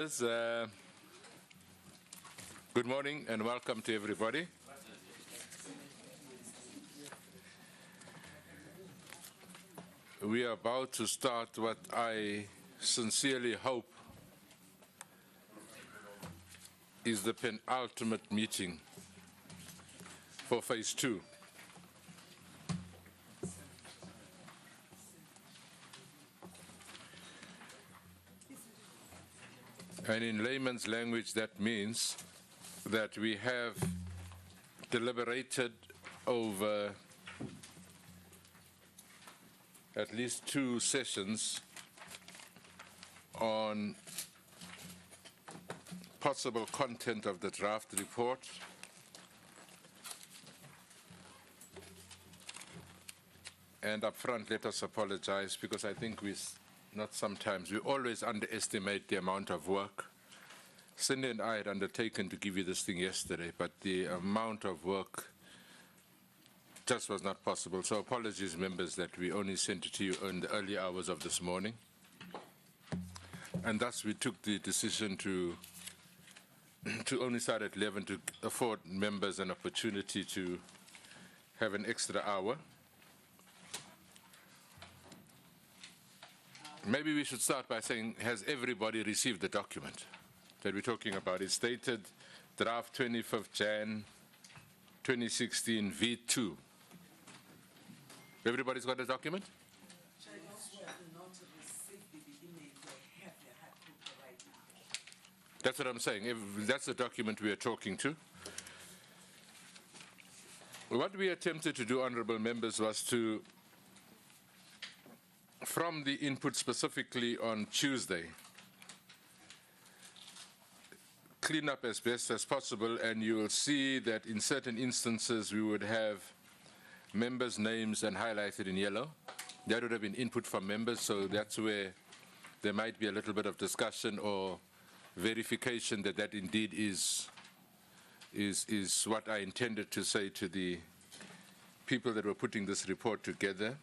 Good morning and welcome to everybody. We are about to start what I sincerely hope is the penultimate meeting for phase 2. And in layman's language, that means that we have deliberated over at least 2 sessions on possible content of the draft report, and up front let us apologize because I think we always underestimate the amount of work. Cindy and I had undertaken to give you this thing yesterday, but the amount of work just was not possible. So apologies, members, that we only sent it to you in the early hours of this morning. And thus we took the decision to only start at 11 to afford members an opportunity to have an extra hour. Maybe we should start by saying, has everybody received the document that we're talking about? It's dated draft 25th Jan 2016 V2. Everybody's got the document? That's what I'm saying. That's the document we are talking to. What we attempted to do, honorable members, was to, from the input specifically on Tuesday, clean up as best as possible, and you will see that in certain instances we would have members' names and highlighted in yellow. That would have been input from members, so that's where there might be a little bit of discussion or verification that that indeed is what I intended to say to the people that were putting this report together.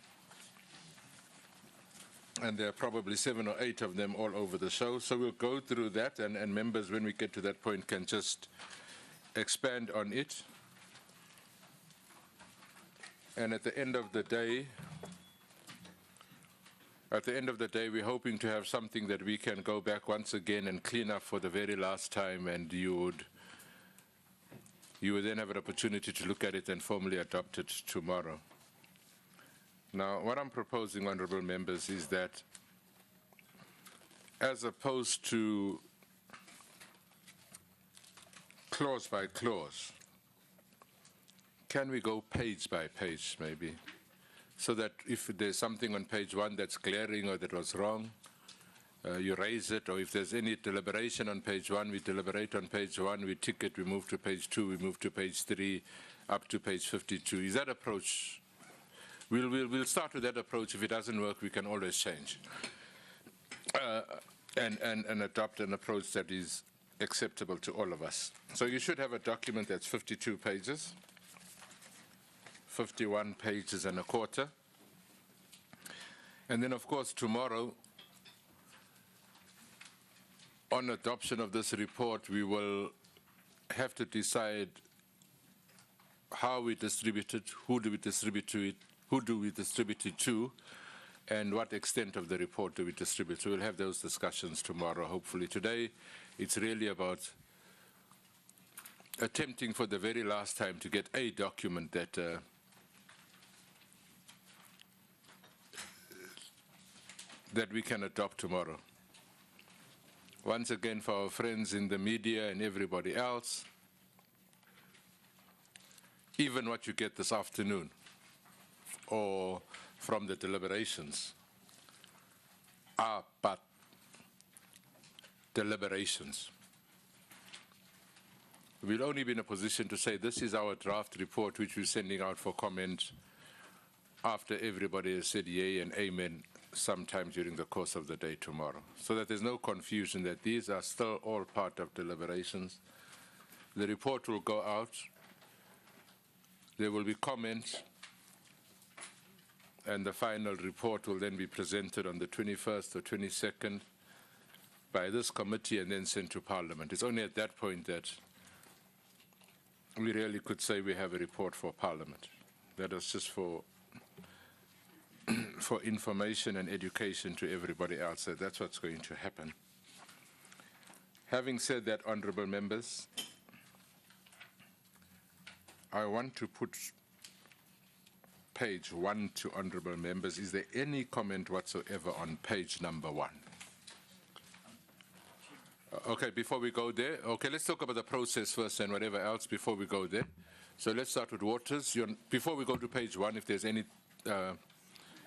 And there are probably 7 or 8 of them all over the show. So we'll go through that, and members, when we get to that point, can just expand on it. And at the end of the day, we're hoping to have something that we can go back once again and clean up for the very last time, and you would then have an opportunity to look at it and formally adopt it tomorrow. Now, what I'm proposing, honorable members, is that as opposed to clause by clause, can we go page by page, maybe? So that if there's something on page 1 that's glaring or that was wrong, you raise it, or if there's any deliberation on page 1, we deliberate on page 1, we tick it, we move to page 2, we move to page 3, up to page 52. Is that approach? We'll start with that approach. If it doesn't work, we can always change and adopt an approach that is acceptable to all of us. So you should have a document that's 52 pages. 51 pages and a quarter. And then, of course, tomorrow, on adoption of this report, we will have to decide how we distribute it, who do we distribute it to, and what extent of the report do we distribute. So we'll have those discussions tomorrow, hopefully. Today, it's really about attempting for the very last time to get a document that we can adopt tomorrow. Once again, for our friends in the media and everybody else, even what you get this afternoon or from the deliberations are but deliberations. We'll only be in a position to say this is our draft report which we're sending out for comment after everybody has said yay and amen sometime during the course of the day tomorrow, so that there's no confusion that these are still all part of deliberations. The report will go out, there will be comments, and the final report will then be presented on the 21st or 22nd by this committee and then sent to Parliament. It's only at that point that we really could say we have a report for Parliament. That is just for for information and education to everybody else. So that's what's going to happen. Having said that, honourable members, I want to put page 1 to honourable members. Is there any comment whatsoever on page number 1? Okay, before we go there, okay, let's talk about the process first and whatever else before we go there. So let's start with Waters. Before we go to page 1, if there's any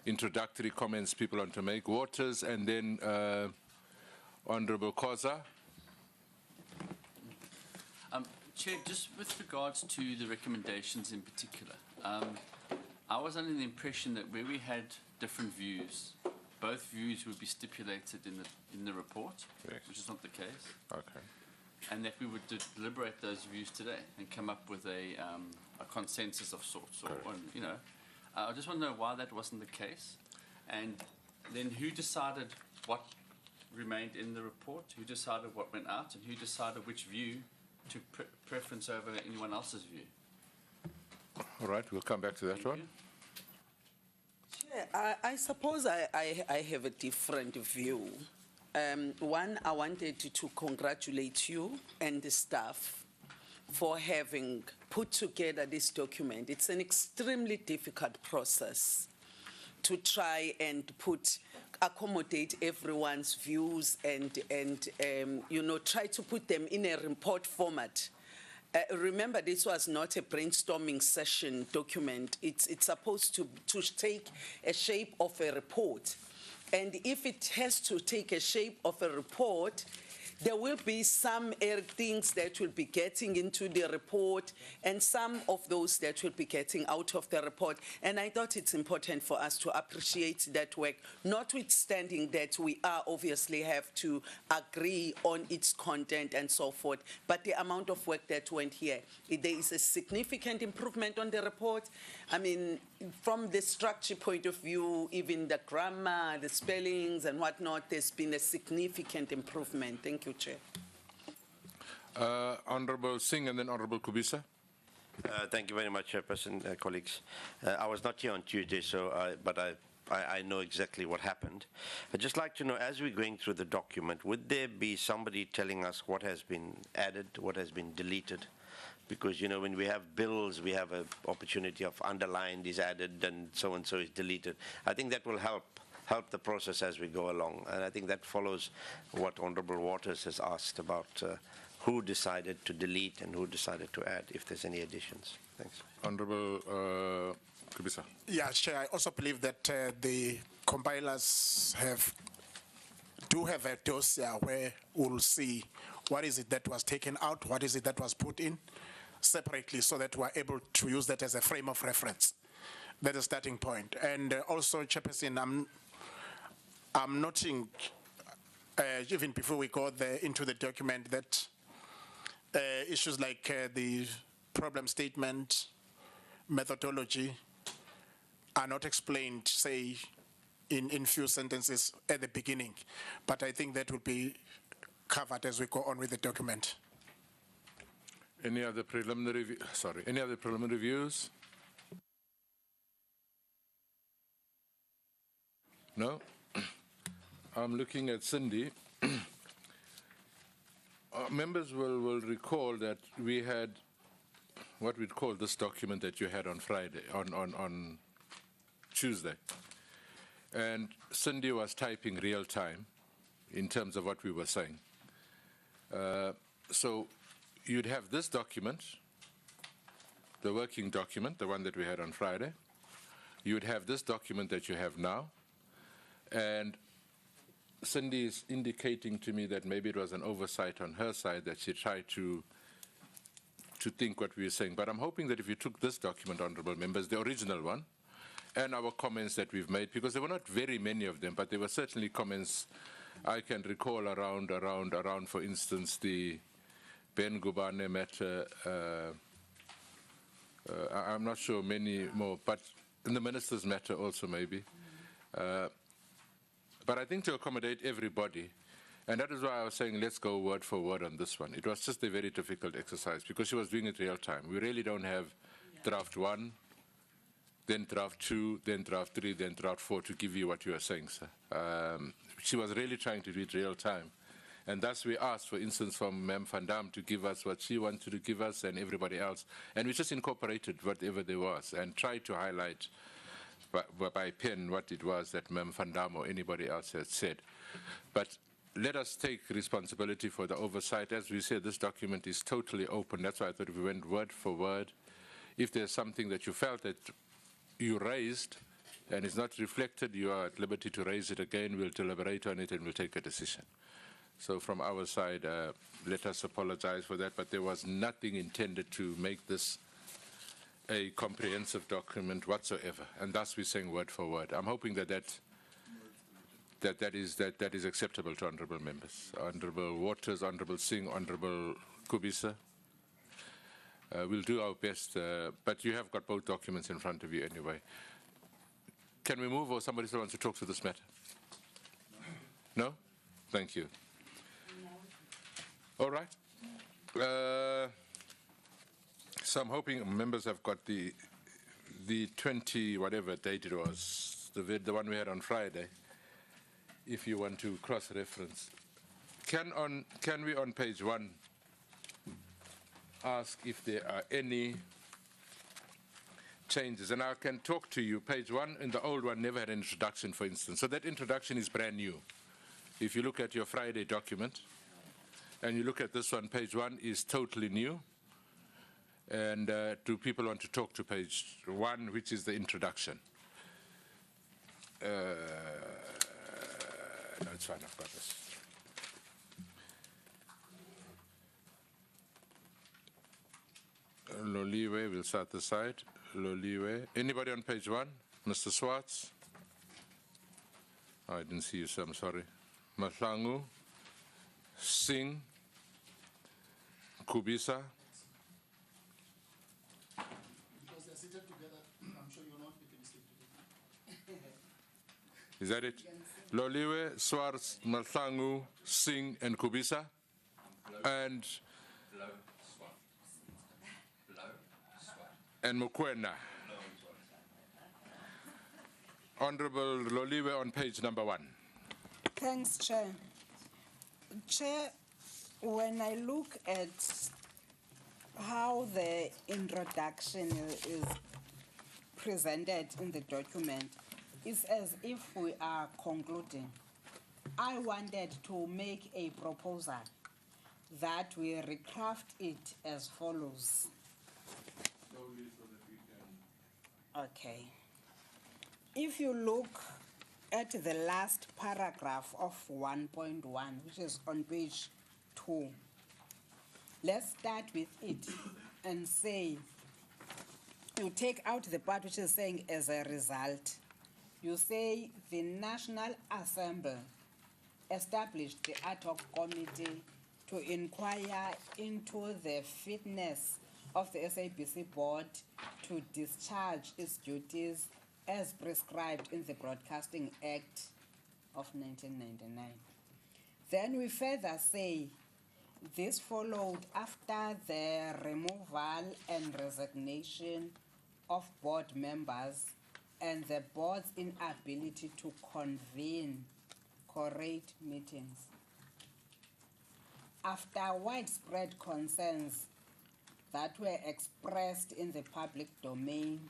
introductory comments people want to make, Waters, and then Honourable Khoza. Chair, just with regards to the recommendations in particular, I was under the impression that where we had different views, both views would be stipulated in the report, yes, which is not the case. Okay. And that we would deliberate those views today and come up with a consensus of sorts. Or, you know, I just want to know why that wasn't the case, and then who decided what remained in the report, who decided what went out, and who decided which view took preference over anyone else's view. All right, we'll come back to that one. Chair, I suppose I have a different view. One, I wanted to congratulate you and the staff for having put together this document. It's an extremely difficult process to try and accommodate everyone's views and you know, try to put them in a report format. Remember, this was not a brainstorming session document. It's supposed to take a shape of a report. And if it has to take a shape of a report, there will be some things that will be getting into the report and some of those that will be getting out of the report. And I thought it's important for us to appreciate that work, notwithstanding that we obviously have to agree on its content and so forth. But the amount of work that went here, there is a significant improvement on the report. I mean, from the structure point of view, even the grammar, the spellings and whatnot, there's been a significant improvement. Thank you, Chair. Honourable Singh and then Honourable Kubisa. Thank you very much, Chairperson, colleagues. I was not here on Tuesday, but I know exactly what happened. I'd just like to know, as we're going through the document, would there be somebody telling us what has been added, what has been deleted? Because, you know, when we have bills, we have an opportunity of underlined is added and so is deleted. I think that will help the process as we go along. And I think that follows what Honourable Waters has asked about who decided to delete and who decided to add, if there's any additions. Thanks. Honourable Kubisa. Yeah, Chair, I also believe that the compilers do have a dossier where we'll see what is it that was taken out, what is it that was put in separately, so that we're able to use that as a frame of reference. That's a starting point. And also, Chairperson, I'm noting, even before we go into the document, that issues like the problem statement, methodology, are not explained, say, in few sentences at the beginning. But I think that will be covered as we go on with the document. Any other preliminary views? No? I'm looking at Cindy. Members will recall that we had what we'd call this document that you had on Friday, on Tuesday. And Cindy was typing real time in terms of what we were saying. So you'd have this document, the working document, the one that we had on Friday. You would have this document that you have now. And Cindy is indicating to me that maybe it was an oversight on her side, that she tried to think what we were saying. But I'm hoping that if you took this document, honourable members, the original one, and our comments that we've made, because there were not very many of them, but there were certainly comments I can recall around, for instance, the Ben Gubane matter. I'm not sure many more, but in the minister's matter also maybe. But I think to accommodate everybody, And that is why I was saying let's go word for word on this one. It was just a very difficult exercise because she was doing it real time. We really don't have draft 1, then draft 2, then draft 3, then draft 4 to give you what you are saying, sir. She was really trying to do it real time. And thus we asked, for instance, from Ma'am Van Dam to give us what she wanted to give us and everybody else. And we just incorporated whatever there was and tried to highlight by pen what it was that Ma'am Van Dam or anybody else had said. But let us take responsibility for the oversight. As we said, this document is totally open. That's why I thought if we went word for word, if there's something that you felt that you raised and is not reflected, you are at liberty to raise it again. We'll deliberate on it and we'll take a decision. So from our side, let us apologize for that, but there was nothing intended to make this a comprehensive document whatsoever, and thus we're saying word for word. I'm hoping that is acceptable to honourable members. Honourable Waters, Honourable Singh, Honourable Kubisa. We'll do our best, but you have got both documents in front of you anyway. Can we move, or somebody still wants to talk to this matter? No? Thank you. All right. So I'm hoping members have got the 20, whatever date it was, the one we had on Friday, if you want to cross-reference. Can we on page 1 ask if there are any changes? And I can talk to you. Page 1 in the old one never had an introduction, for instance. So that introduction is brand new. If you look at your Friday document, and you look at this one, page 1 is totally new. And do people want to talk to page 1, which is the introduction? No, it's fine, I've got this. Loliwe, we'll start the side. Loliwe. Anybody on page 1? Mr. Swartz? Oh, I didn't see you, so I'm sorry. Mahlangu? Singh? Kubisa? Because they're seated together, I'm sure you'll not make a mistake together. Is that it? Loliwe, Swartz, Mahlangu, Singh, and Kubisa? And Mukwena. Honorable Loliwe on page number 1. Thanks, Chair. Chair, when I look at how the introduction is presented in the document, it's as if we are concluding. I wanted to make a proposal that we recraft it as follows. Okay. If you look at the last paragraph of 1.1, which is on page 2, let's start with it and say, you take out the part which is saying as a result. You say the National Assembly established the ad hoc committee to inquire into the fitness of the SABC board to discharge its duties as prescribed in the Broadcasting Act of 1999. Then we further say this followed after the removal and resignation of board members and the board's inability to convene correct meetings. After widespread concerns that were expressed in the public domain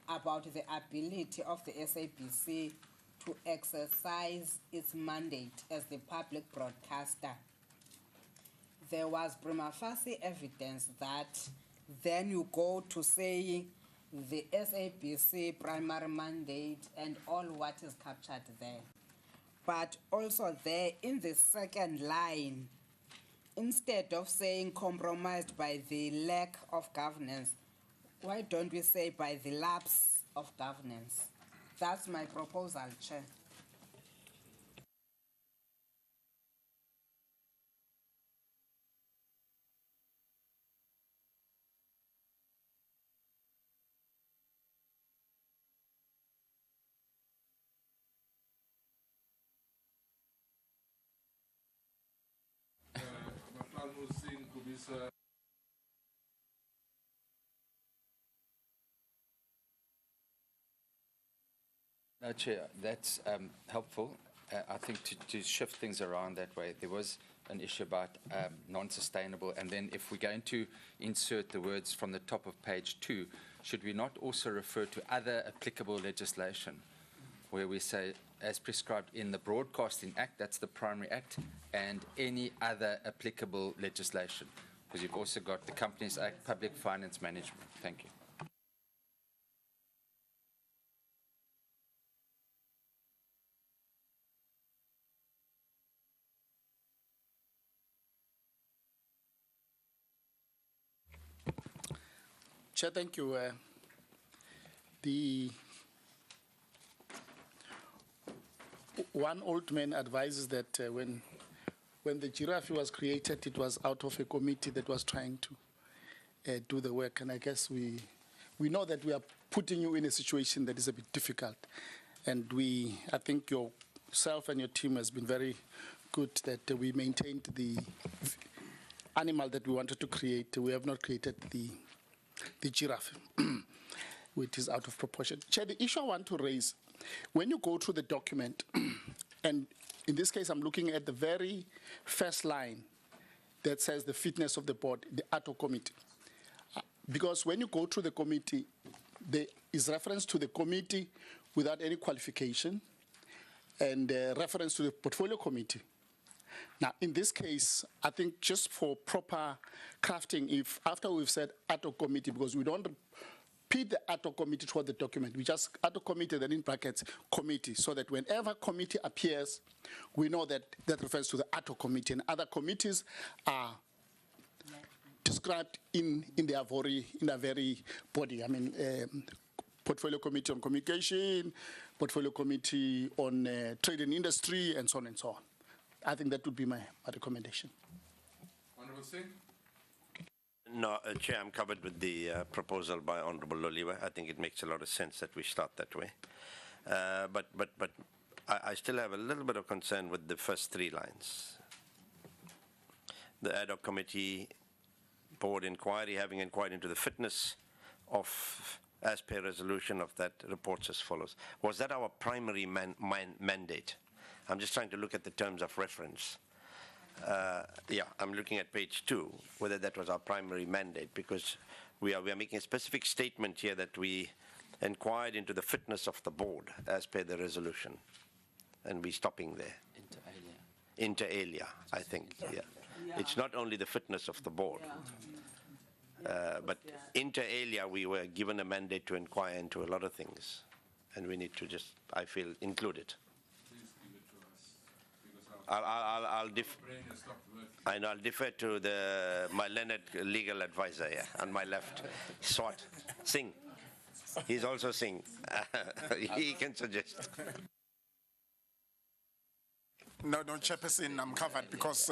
about the ability of the SABC to exercise its mandate as the public broadcaster, there was prima facie evidence that then you go to say the SABC primary mandate and all what is captured there. But also there in the second line, instead of saying compromised by the lack of governance, why don't we say by the lapse of governance? That's my proposal, Chair. No, Chair, that's helpful. I think to shift things around that way, there was an issue about non-sustainable, and then if we're going to insert the words from the top of page 2, should we not also refer to other applicable legislation, where we say, as prescribed in the Broadcasting Act, that's the primary act, and any other applicable legislation? Because you've also got the Companies Act, Public Finance Management. Thank you. Chair, thank you. The one old man advises that when the giraffe was created, it was out of a committee that was trying to do the work. And I guess we know that we are putting you in a situation that is a bit difficult. And I think yourself and your team has been very good that we maintained the animal that we wanted to create. We have not created the giraffe, which is out of proportion. Chair, the issue I want to raise, when you go through the document, and in this case I'm looking at the very first line that says the fitness of the board, the ad hoc committee. Because when you go through the committee, there is reference to the committee without any qualification, and reference to the portfolio committee. Now, in this case, I think just for proper crafting, if after we've said ad hoc committee, because we don't repeat the ad hoc committee toward the document, we just ad hoc committee, then in brackets, committee, so that whenever committee appears, we know that that refers to the ad hoc committee, and other committees are described in their very body. I mean, portfolio committee on communication, portfolio committee on trade and industry, and so on and so on. I think that would be my recommendation. Honourable Singh? No, Chair, I'm covered with the proposal by Honourable Loliwe. I think it makes a lot of sense that we start that way. But I still have a little bit of concern with the first 3 lines. The ad hoc committee board inquiry, having inquired into the fitness of, as per resolution of that, reports as follows. Was that our primary mandate? I'm just trying to look at the terms of reference. Yeah, I'm looking at page 2, whether that was our primary mandate, because we are making a specific statement here that we inquired into the fitness of the board as per the resolution, and we're stopping there. Inter alia, I think. Yeah. It's not only the fitness of the board, but inter alia, we were given a mandate to inquire into a lot of things, and we need to just, I feel, include it. I'll defer to my Leonard legal advisor on my left, Swat Singh. He's also Singh. He can suggest. No, Chairperson, I'm covered because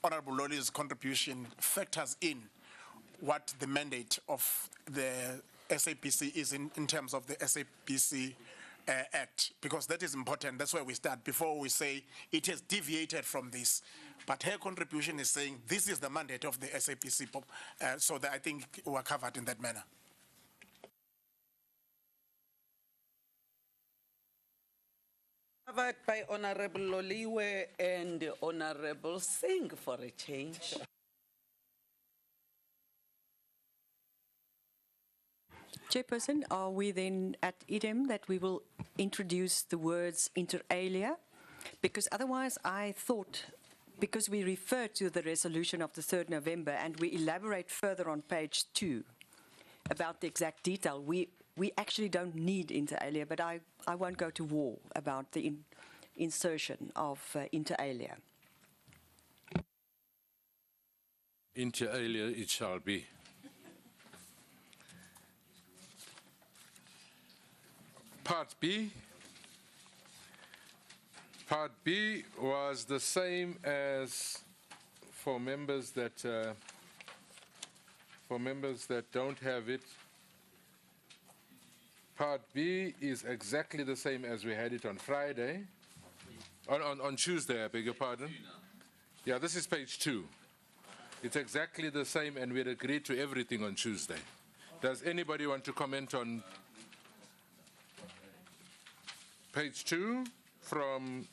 Honourable Loli's contribution factors in what the mandate of the SABC is in terms of the SABC Act, because that is important. That's where we start before we say it has deviated from this. But her contribution is saying this is the mandate of the SABC, so that I think we're covered in that manner. Covered by Honourable Loliwe and Honourable Singh for a change. Chairperson, are we then at item that we will introduce the words inter alia? Because otherwise I thought, because we refer to the resolution of the 3rd November and we elaborate further on page 2 about the exact detail, we actually don't need inter alia, but I won't go to war about the insertion of inter alia. Inter alia it shall be. Part B. Part B was the same as for members that don't have it. Part B is exactly the same as we had it on Friday, on Tuesday, I beg your pardon. Yeah, this is page 2. It's exactly the same, and we had agreed to everything on Tuesday. Does anybody want to comment on page 2 from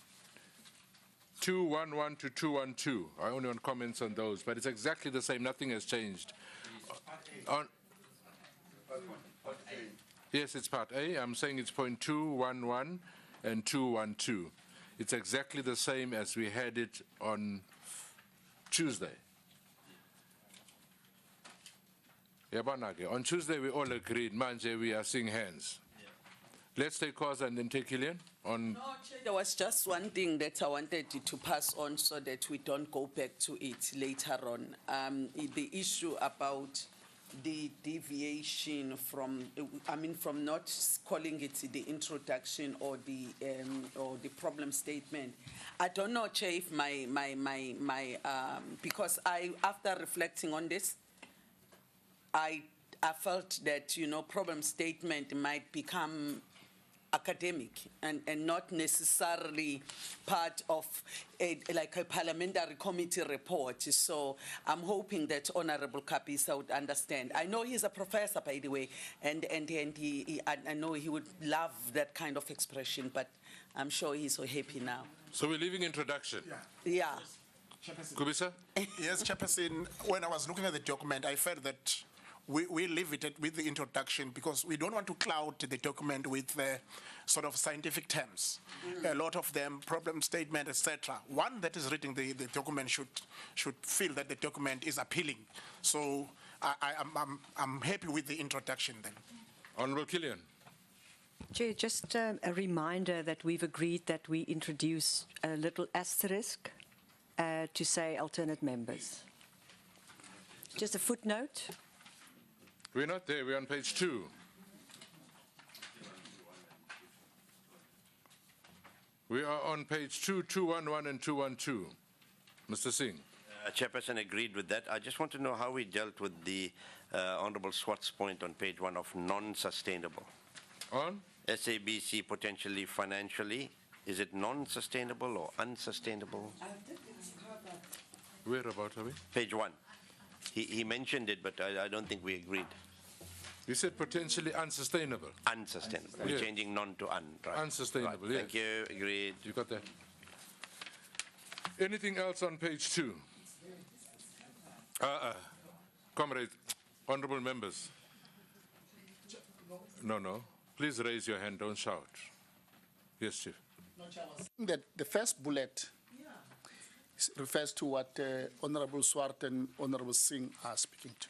211 to 212? I only want comments on those, but it's exactly the same. Nothing has changed. On, yes, it's part A. I'm saying it's point 211 and 212. It's exactly the same as we had it on Tuesday. On Tuesday, we all agreed. Manje, we are seeing hands. Let's take Khoza and then take Hillian on. No, Chair, there was just one thing that I wanted to pass on so that we don't go back to it later on. The issue about the deviation from, from not calling it the introduction or the problem statement. I don't know, Chair, if because after reflecting on this, I felt that, problem statement might become academic and not necessarily part of a parliamentary committee report. So I'm hoping that Honorable Kapisa would understand. I know he's a professor, by the way, and I know he would love that kind of expression, but I'm sure he's so happy now. So we're leaving introduction. Yeah. Kubisa? Yes, Chairperson, when I was looking at the document, I felt that we leave it with the introduction because we don't want to cloud the document with sort of scientific terms. A lot of them, problem statement, etc. One that is reading the document should feel that the document is appealing. So I'm happy with the introduction then. Honourable Killian. Chair, just a reminder that we've agreed that we introduce a little asterisk to say alternate members. Just a footnote. We're not there, we're on page 2. We are on page 2, 211 and 212. Mr. Singh. Chairperson agreed with that. I just want to know how we dealt with the Honourable Swart's point on page 1 of non-sustainable. On? SABC potentially financially. Is it non-sustainable or unsustainable? I think it's covered. Where about are we? Page 1. He mentioned it, but I don't think we agreed. You said potentially unsustainable. Unsustainable. We're Yeah. changing non to un. Right. Unsustainable, Right. yes. Thank you. Agreed. You got that? Anything else on page 2? Comrades, honourable members. No. Please raise your hand, don't shout. Yes, Chief. That the first bullet refers to what Honorable Swart and Honorable Singh are speaking to.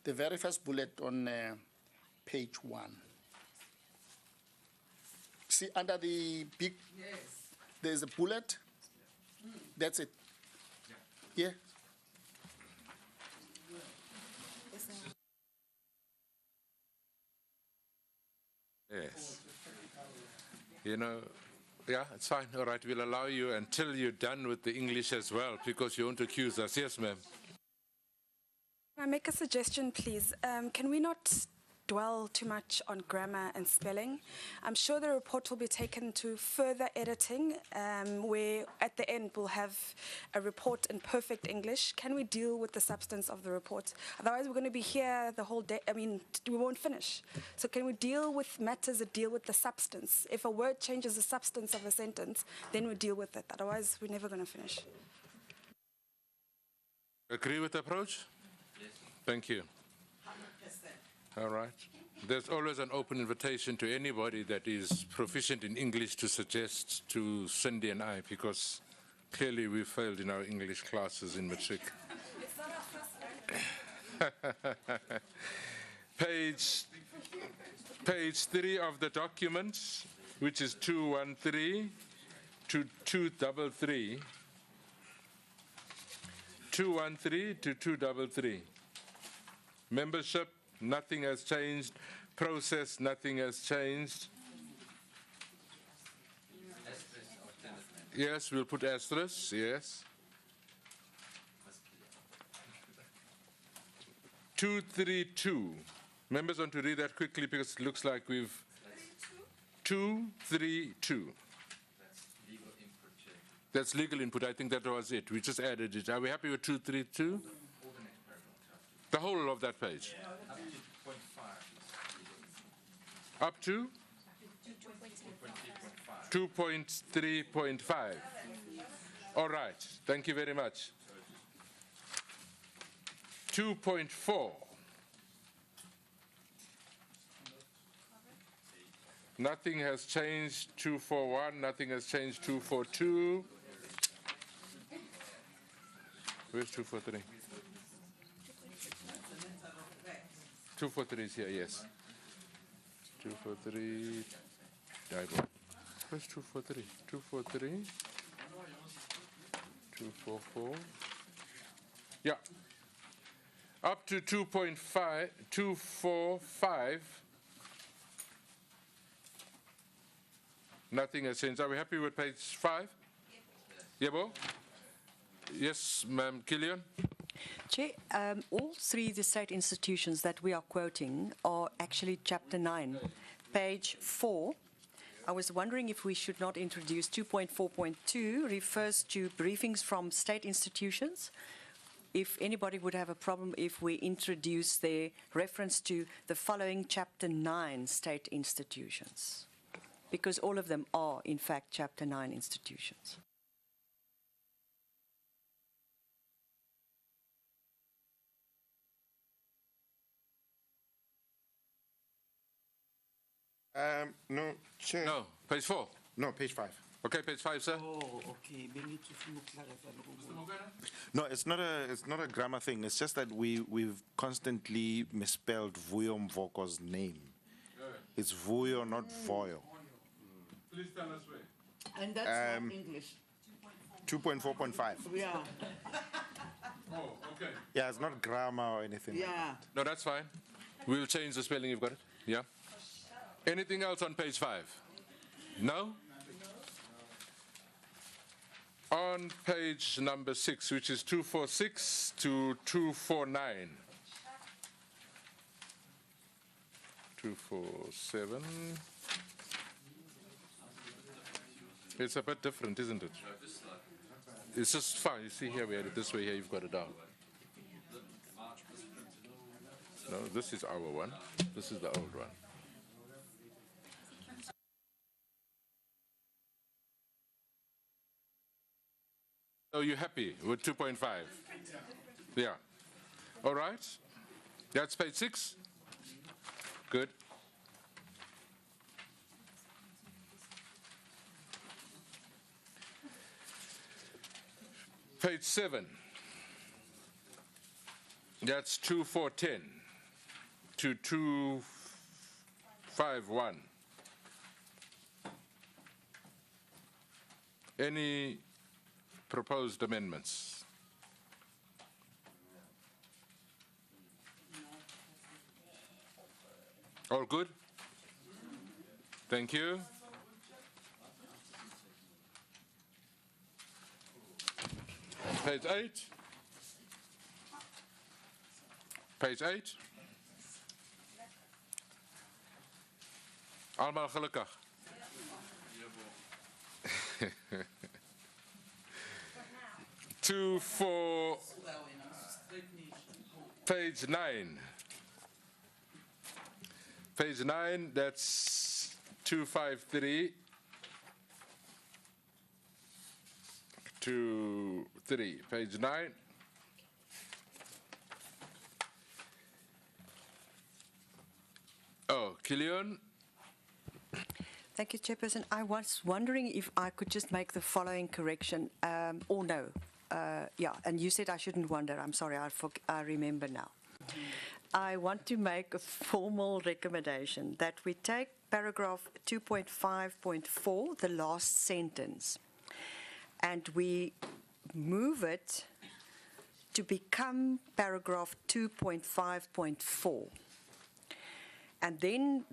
The very first bullet on page 1. See, under the big, there's a bullet. That's it. Yeah. Yes. Yeah, it's fine. All right, we'll allow you until you're done with the English as well, because you won't accuse us. Yes, ma'am. Can I make a suggestion, please? Can we not dwell too much on grammar and spelling? I'm sure the report will be taken to further editing, where at the end we'll have a report in perfect English. Can we deal with the substance of the report? Otherwise, we're going to be here the whole day. We won't finish. So can we deal with matters that deal with the substance? If a word changes the substance of a sentence, then we deal with it. Otherwise, we're never going to finish. Agree with the approach? Yes. Thank you. 100%. All right. There's always an open invitation to anybody that is proficient in English to suggest to Cindy and I, because clearly we failed in our English classes in matric. Page 3 of the document, which is 213 to 233. 213 to 233. Membership, nothing has changed. Process, nothing has changed. Yes, we'll put asterisk, yes. 232. Members want to read that quickly because it looks like we've... 232. That's legal input. I think that was it. We just added it. Are we happy with 232? The whole of that page? Up to 2.3.5. All right, thank you very much. 2.4. Nothing has changed. 241, nothing has changed. 242. Where's 243? 243 is here, yes. 243. Where's 243? 243. 244. Yeah. Up to 2.5, 245. Nothing has changed. Are we happy with page 5? Yebo? Yes, ma'am. Killian? Chair, all three the state institutions that we are quoting are actually Chapter 9, page 4. I was wondering if we should not introduce 2.4.2 refers to briefings from state institutions. If anybody would have a problem if we introduce the reference to the following Chapter 9 state institutions, because all of them are, in fact, Chapter 9 institutions. No, Chair. No, page 4. No, page 5. Okay, page 5, sir. Oh, okay. No, it's not a grammar thing. It's just that we've constantly misspelled Vuyo Mvoko's name. It's Vuyo, not Voyo. Please tell us where. And that's not English. 2.4.5. Yeah, Oh, okay. Yeah, it's not grammar or anything. like yeah. No, that's fine. We'll change the spelling. You've got it? Yeah. Anything else on page 5? No? On page number 6, which is 246 to 249. 247. It's a bit different, isn't it? It's just fine. You see here, we had it this way. Here, you've got it down. No, this is our one. This is the old one. So you're happy with 2.5? Yeah. All right. That's page 6. Good. Page 7. That's 2410 to 251. Any proposed amendments? All good? Thank you. Page 8. Page 8. Allemaal gelukkig. Two, four, page 9. Page 9, that's 253. 2-3, page 9. Oh, Killian? Thank you, Chairperson. I was wondering if I could just make the following correction, or no. Yeah, and you said I shouldn't wonder. I'm sorry, I remember now. I want to make a formal recommendation that we take paragraph 2.5.4, the last sentence, and we move it to become paragraph 2.5.4. And then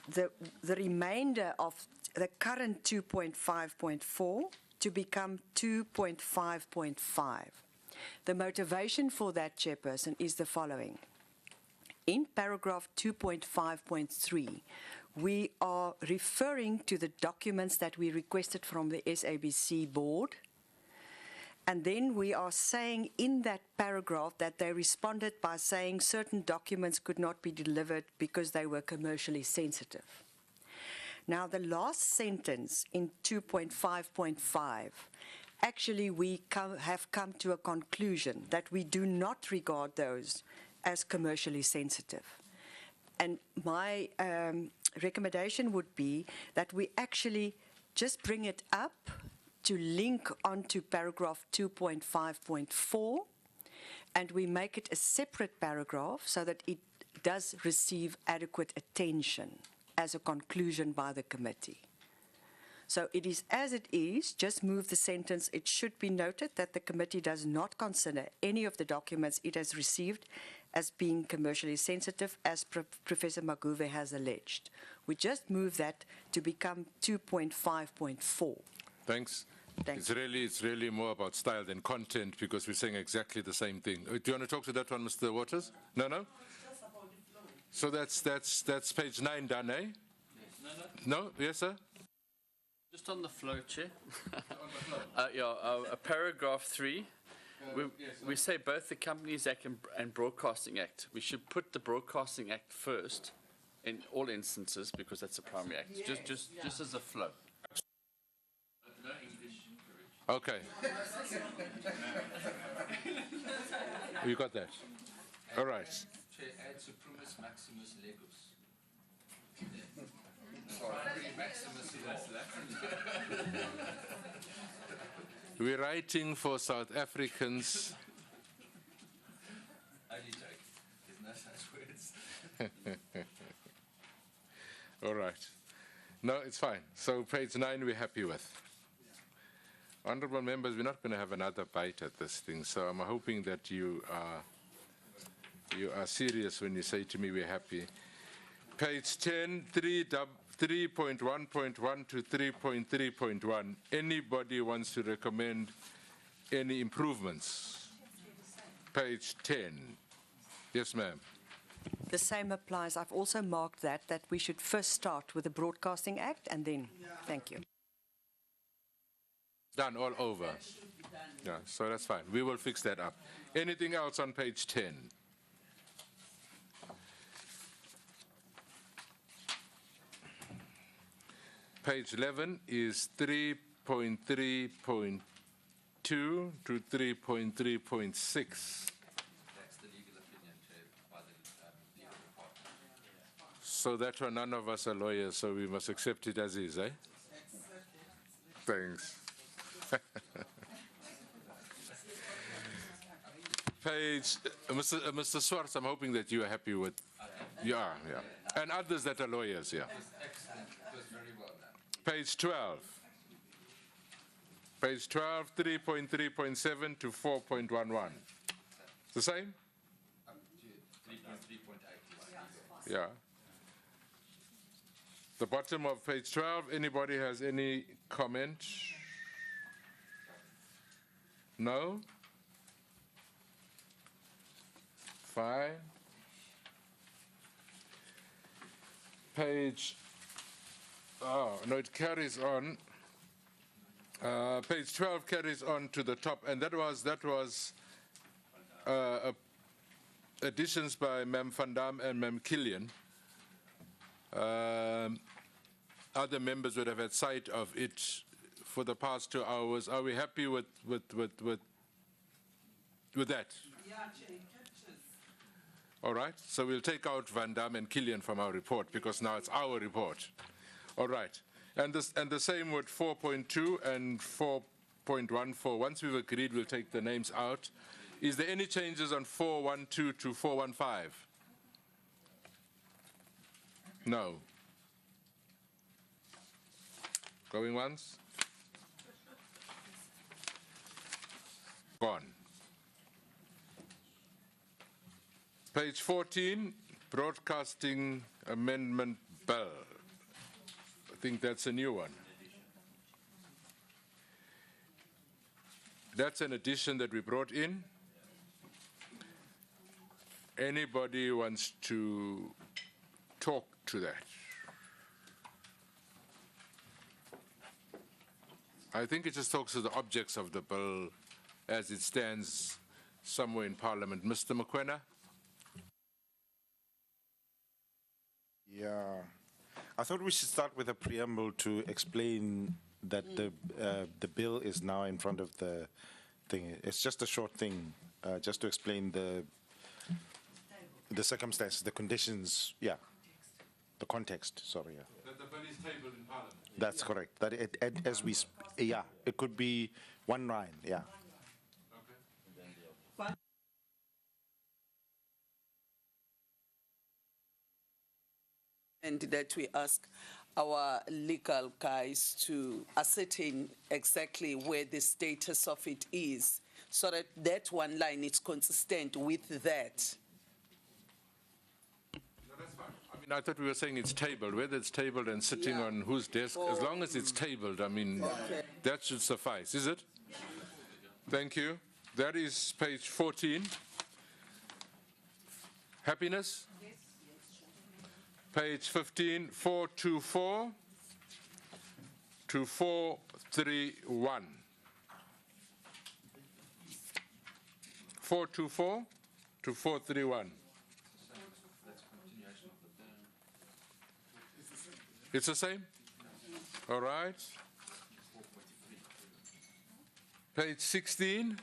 the remainder of the current 2.5.4 to become 2.5.5. The motivation for that, Chairperson, is the following. In paragraph 2.5.3, we are referring to the documents that we requested from the SABC board, And then we are saying in that paragraph that they responded by saying certain documents could not be delivered because they were commercially sensitive. Now, the last sentence in 2.5.5, actually we have come to a conclusion that we do not regard those as commercially sensitive. And my recommendation would be that we actually just bring it up to link onto paragraph 2.5.4, and we make it a separate paragraph so that it does receive adequate attention as a conclusion by the committee. So it is as it is, just move the sentence. It should be noted that the committee does not consider any of the documents it has received as being commercially sensitive, as Professor Maguve has alleged. We just move that to become 2.5.4. Thanks. Thanks. It's really more about style than content because we're saying exactly the same thing. Do you want to talk to that one, Mr. Waters? No? So that's page 9 done, eh? No? Yes, sir? Just on the flow, Chair. Paragraph 3. We say both the Companies Act and Broadcasting Act. We should put the Broadcasting Act first in all instances because that's a primary act. Just as a flow. Okay. You got that? All right. Chair, add Supremus Maximus Legis. We're writing for South Africans. All right. No, it's fine. So page 9 we're happy with. Honourable members, we're not going to have another bite at this thing, so I'm hoping that you are serious when you say to me we're happy. Page 10, 3.1.1 to 3.3.1. Anybody wants to recommend any improvements? Page 10. Yes, ma'am. The same applies. I've also marked that we should first start with the Broadcasting Act and then, thank you. Done all over. Yeah, so that's fine. We will fix that up. Anything else on page 10? Page 11 is 3.3.2 to 3.3.6. That's the legal opinion, Chair, by the legal department. So that one, none of us are lawyers, so we must accept it as is, eh? Thanks. Page, Mr. Swartz, I'm hoping that you are happy with. You are, yeah. And others that are lawyers, yeah. Excellent. It was very well done. Page 12. Page 12, 3.3.7 to 4.11. The same? Up to 3.3.8. Yeah. The bottom of page 12, anybody has any comment? No? Fine. Page, no, it carries on. Page 12 carries on to the top, and that was additions by Mem Van Dam and Mem Killian. Other members would have had sight of it for the past 2 hours. Are we happy with that? All right, so we'll take out Van Dam and Killian from our report because now it's our report. All right, and the same with 4.2 and 4.14. Once we've agreed, we'll take the names out. Is there any changes on 412 to 415? No. Going once? Gone. Page 14, Broadcasting Amendment Bill. I think that's a new one. That's an addition that we brought in. Anybody wants to talk to that? I think it just talks to the objects of the bill as it stands somewhere in Parliament. Mr. Mokoena? Yeah. I thought we should start with a preamble to explain that the bill is now in front of the thing. It's just a short thing, just to explain the circumstances, the conditions, yeah. The context, sorry, yeah. That the bill is tabled in Parliament. That's correct. That as we, yeah, it could be 1 line, yeah. And that we ask our legal guys to ascertain exactly where the status of it is, so that that 1 line is consistent with that. No, that's fine. I mean, I thought we were saying it's tabled, whether it's tabled and sitting Yeah. on whose desk, as long as it's tabled, I mean, Okay. that should suffice, is it? Thank you. That is page 14. Happiness? Page 15, 424 to 431. 424 to 431. It's the same? All right. Page 16.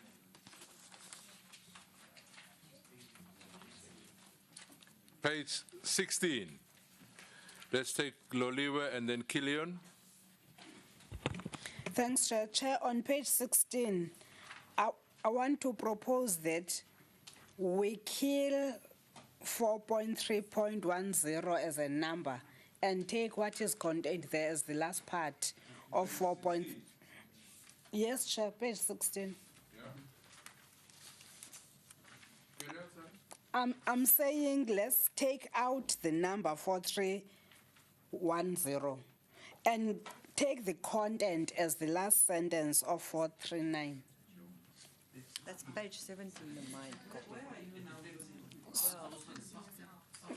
Page 16. Let's take Loliwe and then Killian. Thanks, Chair. Chair, on page 16, I want to propose that we kill 4.3.10 as a number and take what is contained there as the last part of 4. Yes, Chair, page 16. I'm saying let's take out the number 4310 and take the content as the last sentence of 439. That's page 17 of mine.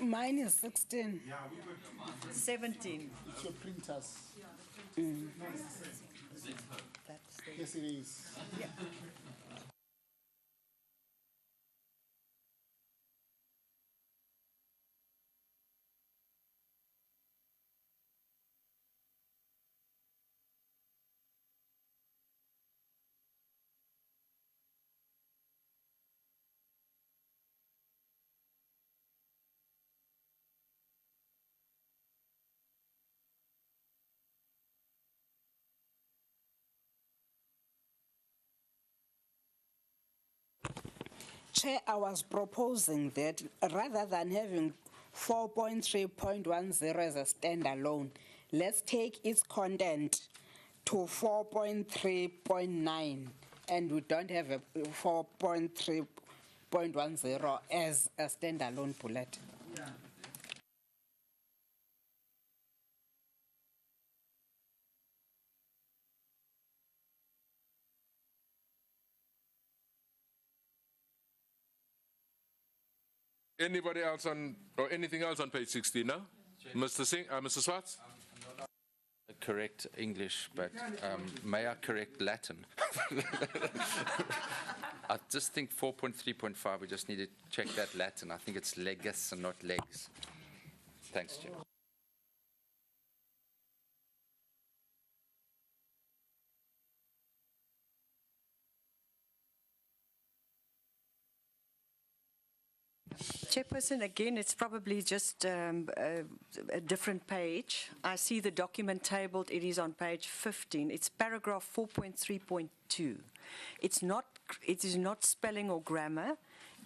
Mine is 16. 17. It's your printers. That's the Yes, it is. Chair, I was proposing that rather than having 4.3.10 as a standalone, let's take its content to 4.3.9, and we don't have a 4.3.10 as a standalone bullet. Anybody else on, or anything else on page 16 now? Mr. Singh, Mr. Swartz? Correct English, but may I correct Latin? I just think 4.3.5, we just need to check that Latin. I think it's legus and not legs. Thanks, Chair. Chairperson, again, it's probably just a different page. I see the document tabled. It is on page 15. It's paragraph 4.3.2. It is not spelling or grammar.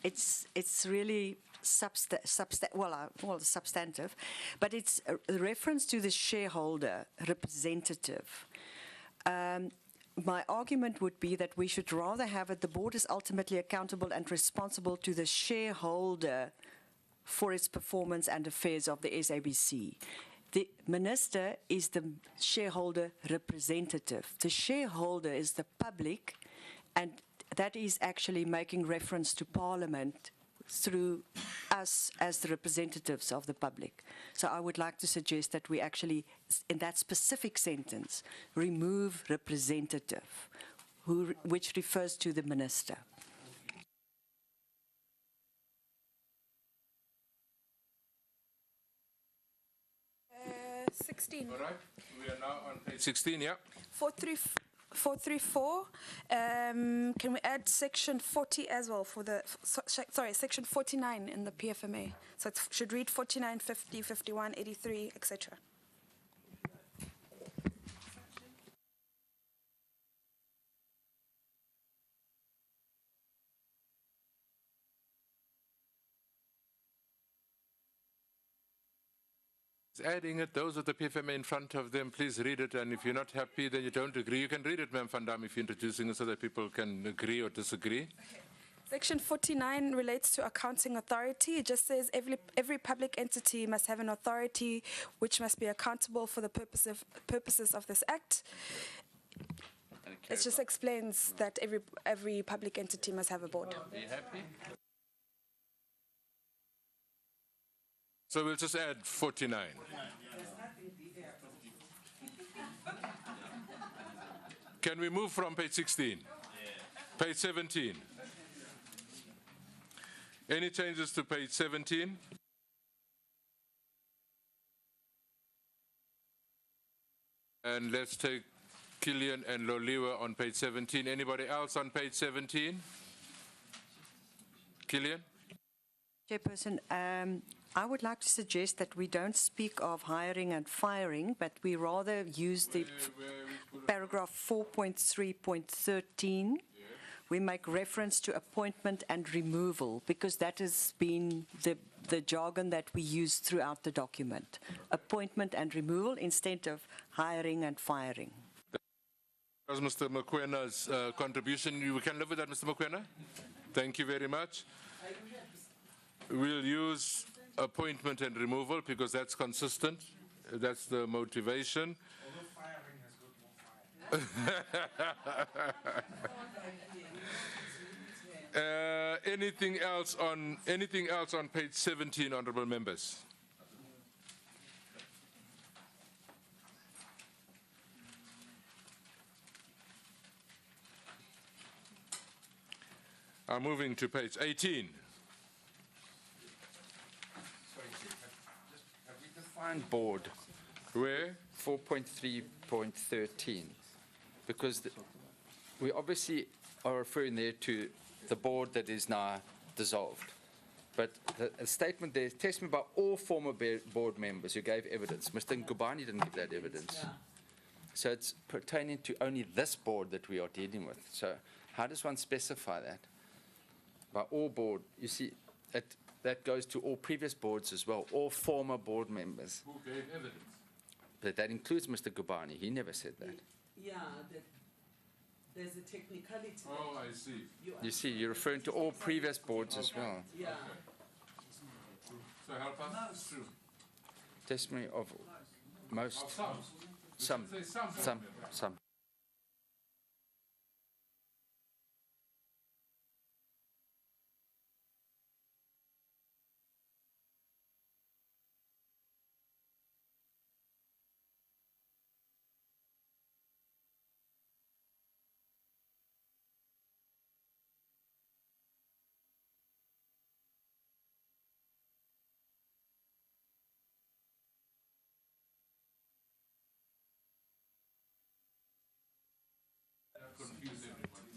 It's really substantive, but it's a reference to the shareholder representative. My argument would be that we should rather have it, the board is ultimately accountable and responsible to the shareholder for its performance and affairs of the SABC. The minister is the shareholder representative. The shareholder is the public, and that is actually making reference to Parliament through us as the representatives of the public. So I would like to suggest that we actually, in that specific sentence, remove representative. which refers to the minister. 16. All right, we are now on page 16, yeah? 434, can we add section 40 as well for the, sorry, section 49 in the PFMA? So it should read 49, 50, 51, 83, etc. Adding it, those with the PFMA in front of them, please read it, and if you're not happy, then you don't agree. You can read it, Ma'am Van Dam, if you're introducing it so that people can agree or disagree. Section 49 relates to accounting authority. It just says every public entity must have an authority which must be accountable for the purposes of this act. It just explains that every public entity must have a board. Are you happy? So we'll just add 49. Can we move from page 16? Page 17. Any changes to page 17? And let's take Killian and Loliwe on page 17. Anybody else on page 17? Killian? Chairperson, I would like to suggest that we don't speak of hiring and firing, but we rather use the paragraph 4.3.13. We make reference to appointment and removal because that has been the jargon that we use throughout the document. Appointment and removal instead of hiring and firing. That was Mr. Mokwena's contribution. You can live with that, Mr. Mokwena? Thank you very much. We'll use appointment and removal because that's consistent. That's the motivation. Anything else on page 17, honorable members? I'm moving to page 18. Defined board, Where? 4.3.13, because we obviously are referring there to the board that is now dissolved. But the statement there, testimony by all former board members who gave evidence. Mr. Ngubani didn't give that evidence. So it's pertaining to only this board that we are dealing with. So how does one specify that? By all board, you see, that goes to all previous boards as well, all former board members. Who gave evidence? But that includes Mr. Ngubani. He never said that. Yeah, there's a technicality. Oh, I see. You see, you're referring to all previous boards as well. Yeah. So help us. True. Testimony of most, Of some. some, Say some. some.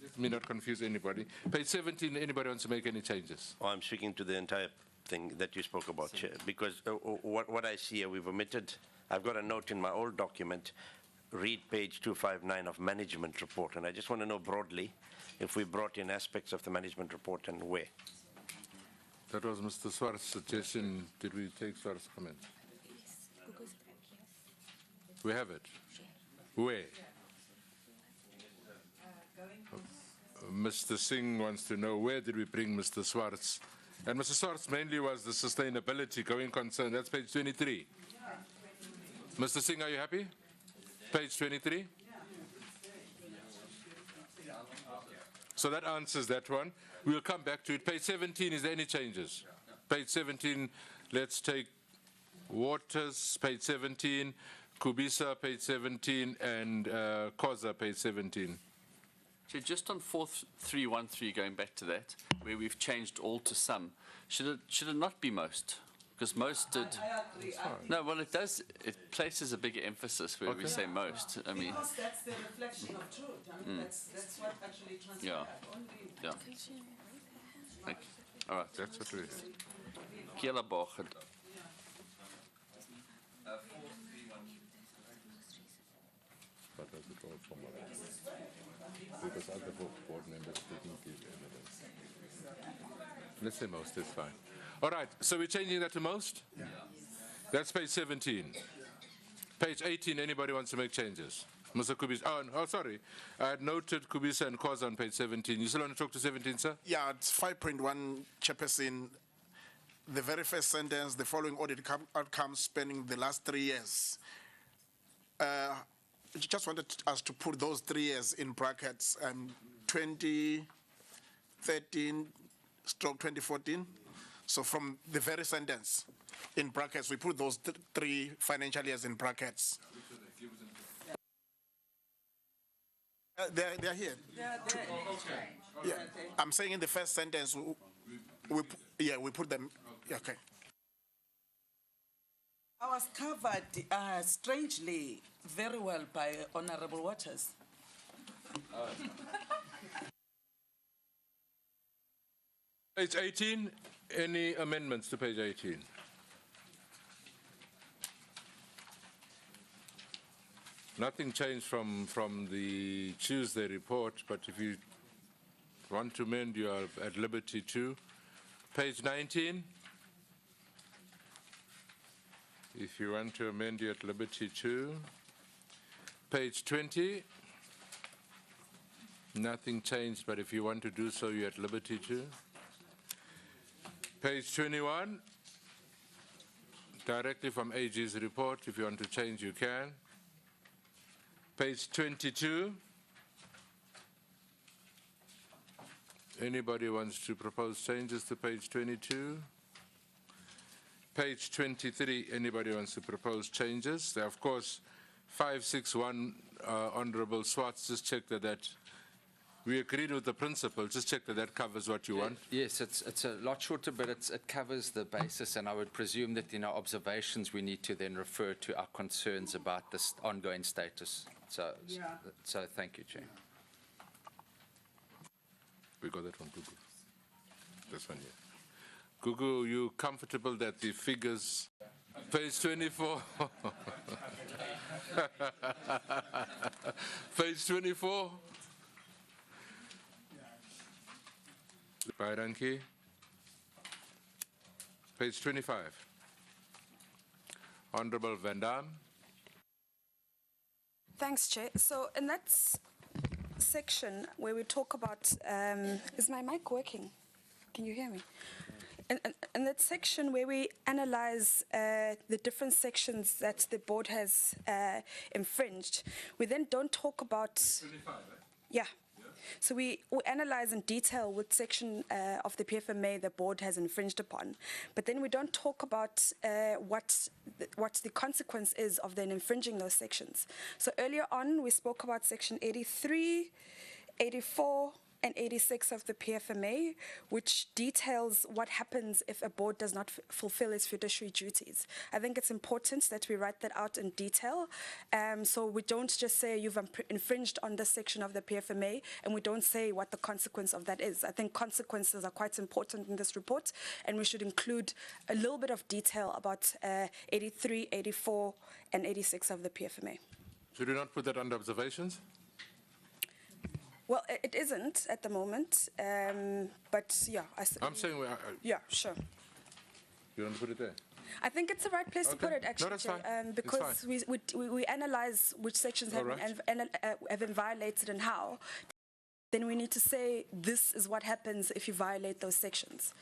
Let me not confuse anybody. Page 17, anybody wants to make any changes? Oh, I'm speaking to the entire thing that you spoke about, Chair, because what I see here, we've omitted, I've got a note in my old document, read page 259 of management report, and I just want to know broadly if we brought in aspects of the management report and where. That was Mr. Swart's suggestion. Did we take Swart's comment? We have it. Where? Mr. Singh wants to know where did we bring Mr. Swartz? And Mr. Swartz mainly was the sustainability going concern. That's page 23. Mr. Singh, are you happy? Page 23? So that answers that one. We'll come back to it. Page 17, is there any changes? Page 17, let's take Waters, page 17, Kubisa, page 17, and Koza, page 17. So just on 4313, going back to that, where we've changed all to some, should it not be most? Because most did. agree. No, well, it does. It places a bigger emphasis where we say most. I mean, Because that's the reflection of truth. I mean, that's what actually transpired. Only yeah. Thank you. All right. That's what it is. Kiela Bochert. But does it all formalize? Because other board members didn't give evidence. Let's say most is fine. All right, so we're changing that to most? Yeah. That's page 17. Page 18, anybody wants to make changes? Mr. Kubis, oh, sorry. I had noted Kubisa and Khoza on page 17. You still want to talk to 17, sir? Yeah, it's 5.1, Chairperson. The very first sentence, the following audit outcomes spanning the last 3 years. Just wanted us to put those 3 years in brackets, 2013/2014. So from the very sentence in brackets, we put those 3 financial years in brackets. They're here. Yeah, I'm saying in the first sentence, we put them. Okay. I was covered strangely very well by Honorable Waters. Page 18, any amendments to page 18? Nothing changed from the Tuesday report, but if you want to amend, you are at liberty to. Page 19. If you want to amend, you're at liberty to. Page 20. Nothing changed, but if you want to do so, you're at liberty to. Page 21. Directly from AG's report. If you want to change, you can. Page 22. Anybody wants to propose changes to page 22? Page 23, anybody wants to propose changes? There, of course, 561, Honorable Swartz, just check that we agreed with the principle. Just check that covers what you want. Yes, it's a lot shorter, but it covers the basis, and I would presume that in our observations we need to then refer to our concerns about this ongoing status. So thank you, Chair. We got that from Google. This one here. Google, you comfortable that the figures, page 24. Page 24. Bairanki. Page 25. Honorable Van Dam. Thanks, Chair. So in that section where we talk about, is my mic working? Can you hear me? In that section where we analyze the different sections that the board has infringed, we then don't talk about... 25, eh? Yeah. So we analyze in detail which section of the PFMA the board has infringed upon, but then we don't talk about what the consequence is of then infringing those sections. So earlier on, we spoke about section 83, 84, and 86 of the PFMA, which details what happens if a board does not fulfill its fiduciary duties. I think it's important that we write that out in detail, so we don't just say you've infringed on this section of the PFMA, and we don't say what the consequence of that is. I think consequences are quite important in this report, and we should include a little bit of detail about 83, 84, and 86 of the PFMA. Should we not put that under observations? Well, it isn't at the moment, but yeah. I'm saying, yeah, sure. you want to put it there? I think it's the right place to Okay. put it, actually, No, that's Chair, fine. It's because fine. we analyze which sections have, All right. have been violated and how. Then we need to say this is what happens if you violate those sections.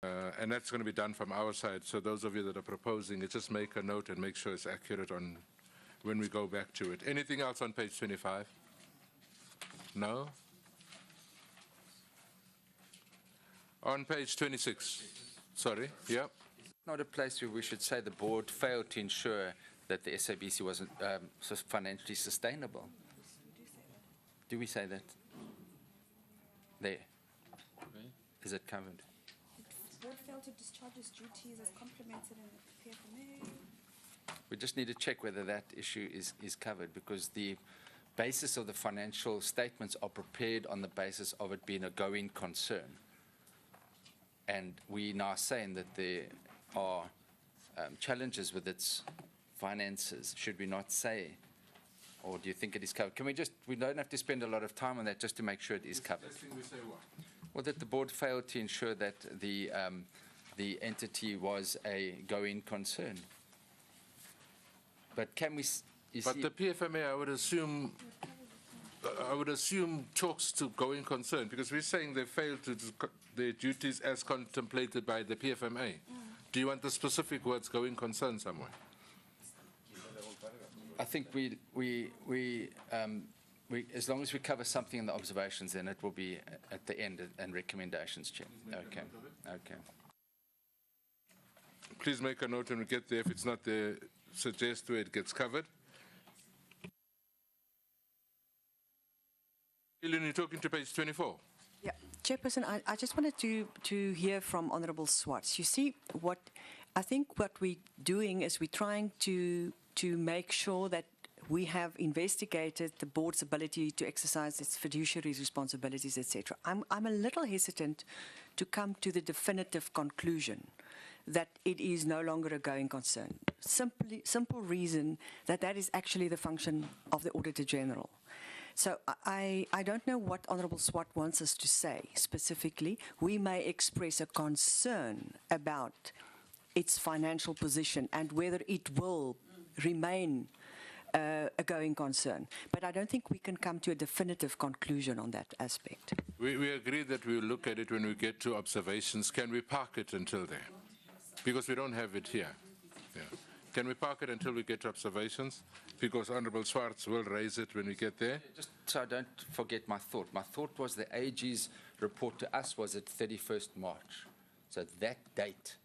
And that's going to be done from our side. So those of you that are proposing it, just make a note and make sure it's accurate on when we go back to it. Anything else on page 25? No? On page 26. Sorry, yeah. Not a place where we should say the board failed to ensure that the SABC wasn't financially sustainable. Do we say that? There. Is it covered? Board failed to discharge its duties as complemented in the PFMA. We just need to check whether that issue is covered, because the basis of the financial statements are prepared on the basis of it being a going concern. And we now saying that there are challenges with its finances. Should we not say, or do you think it is covered? Can we just, we don't have to spend a lot of time on that just to make sure it is covered. We say what? Well, that the board failed to ensure that the entity was a going concern. But can we, you But see, the PFMA, I would assume talks to going concern, because we're saying they failed to do their duties as contemplated by the PFMA. Do you want the specific words going concern somewhere? I think we as long as we cover something in the observations, then it will be at the end and recommendations, Chair. Okay. Okay. Please make a note when we get there. If it's not there, suggest where it gets covered. Ellen, you're talking to page 24. Yeah, Chairperson, I just wanted to hear from Honourable Swartz. You see, I think what we're doing is we're trying to make sure that we have investigated the board's ability to exercise its fiduciary responsibilities, etc. I'm a little hesitant to come to the definitive conclusion that it is no longer a going concern. Simple reason that is actually the function of the Auditor General. So I don't know what Honourable Swart wants us to say specifically. We may express a concern about its financial position and whether it will remain a going concern. But I don't think we can come to a definitive conclusion on that aspect. We agree that we'll look at it when we get to observations. Can we park it until there? Because we don't have it here. Yeah. Can we park it until we get to observations? Because Honourable Swartz will raise it when we get there. Just so I don't forget my thought. My thought was the AG's report to us was at 31st March. So that date,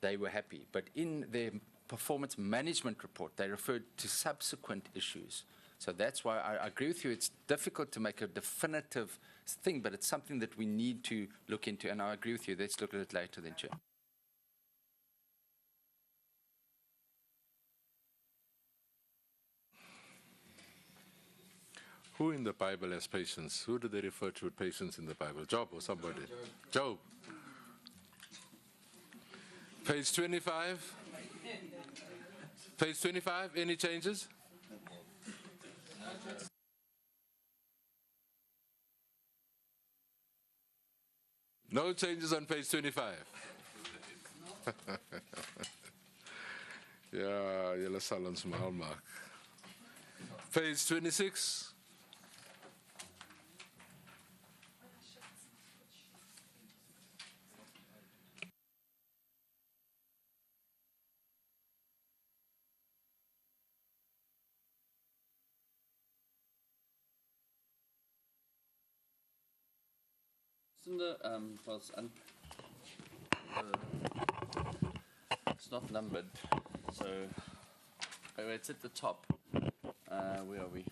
they were happy. But in their performance management report, they referred to subsequent issues. So that's why I agree with you. It's difficult to make a definitive thing, but it's something that we need to look into. And I agree with you. Let's look at it later then, Chair. Who in the Bible has patience? Who do they refer to with patience in the Bible? Job or somebody? Job. Page 25. Page 25, any changes? No changes on page 25. Ja, julle sal ons mal maak. Page 26. In the, well, it's not numbered, so it's at the top. Where are we?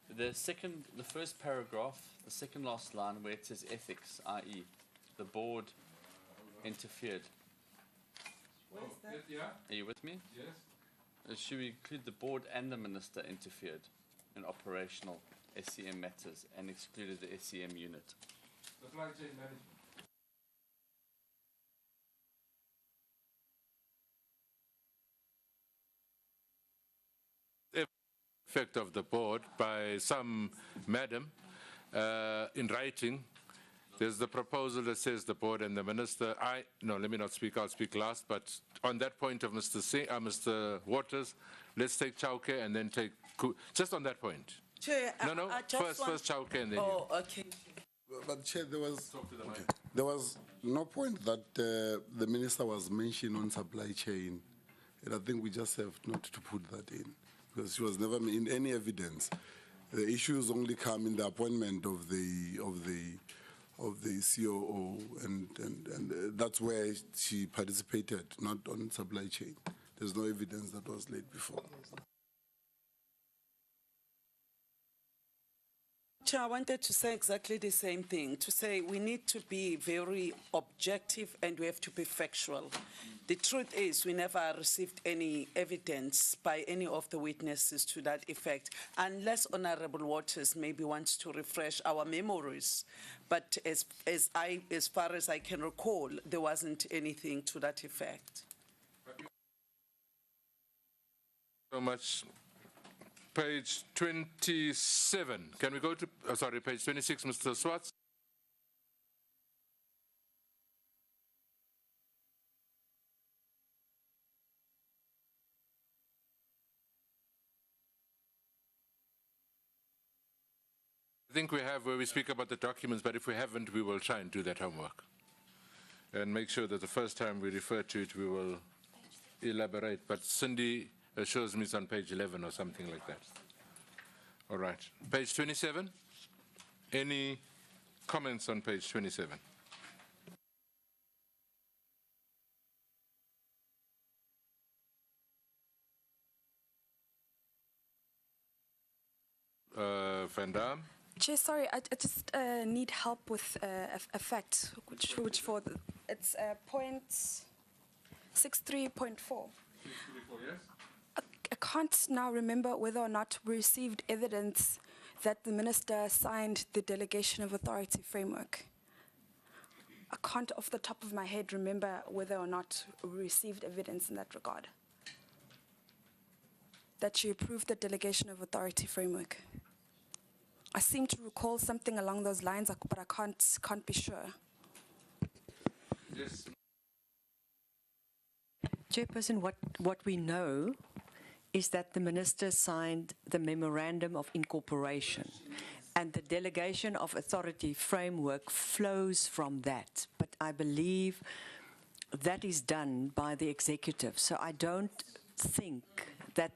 The first paragraph, the second last line where it says ethics, i.e., the board interfered. Where's that? Yeah. Are you with me? Yes. Should we include the board and the minister interfered in operational SCM matters and excluded the SCM unit? Supply chain management. Effect of the board by some madam in writing. There's the proposal that says the board and the minister. No, let me not speak. I'll speak last. But on that point of Mr. Waters, let's take childcare and then take just on that point. Chair, No. I just First childcare and then. Oh, okay. But Chair, there was no point that the minister was mentioned on supply chain, and I think we just have not to put that in because she was never in any evidence. The issues only come in the appointment of the COO, and that's where she participated, not on supply chain. There's no evidence that was laid before. Chair, I wanted to say exactly the same thing, to say we need to be very objective and we have to be factual. The truth is we never received any evidence by any of the witnesses to that effect, unless Honorable Waters maybe wants to refresh our memories. But as far as I can recall, there wasn't anything to that effect. So much. Page 27. Can we go to, sorry, page 26, Mr. Swartz? I think we have where we speak about the documents, but if we haven't, we will try and do that homework. And make sure that the first time we refer to it, we will elaborate. But Cindy assures me it's on page 11 or something like that. All right. Page 27. Any comments on page 27? Van Dam? Chair, sorry, I just need help with a fact, which for the, it's point 63.4. Yes. I can't now remember whether or not we received evidence that the minister signed the delegation of authority framework. I can't off the top of my head remember whether or not we received evidence in that regard. That she approved the delegation of authority framework. I seem to recall something along those lines, but I can't be sure. Yes. Chairperson, what we know is that the minister signed the memorandum of incorporation, and the delegation of authority framework flows from that. But I believe that is done by the executive. So I don't think that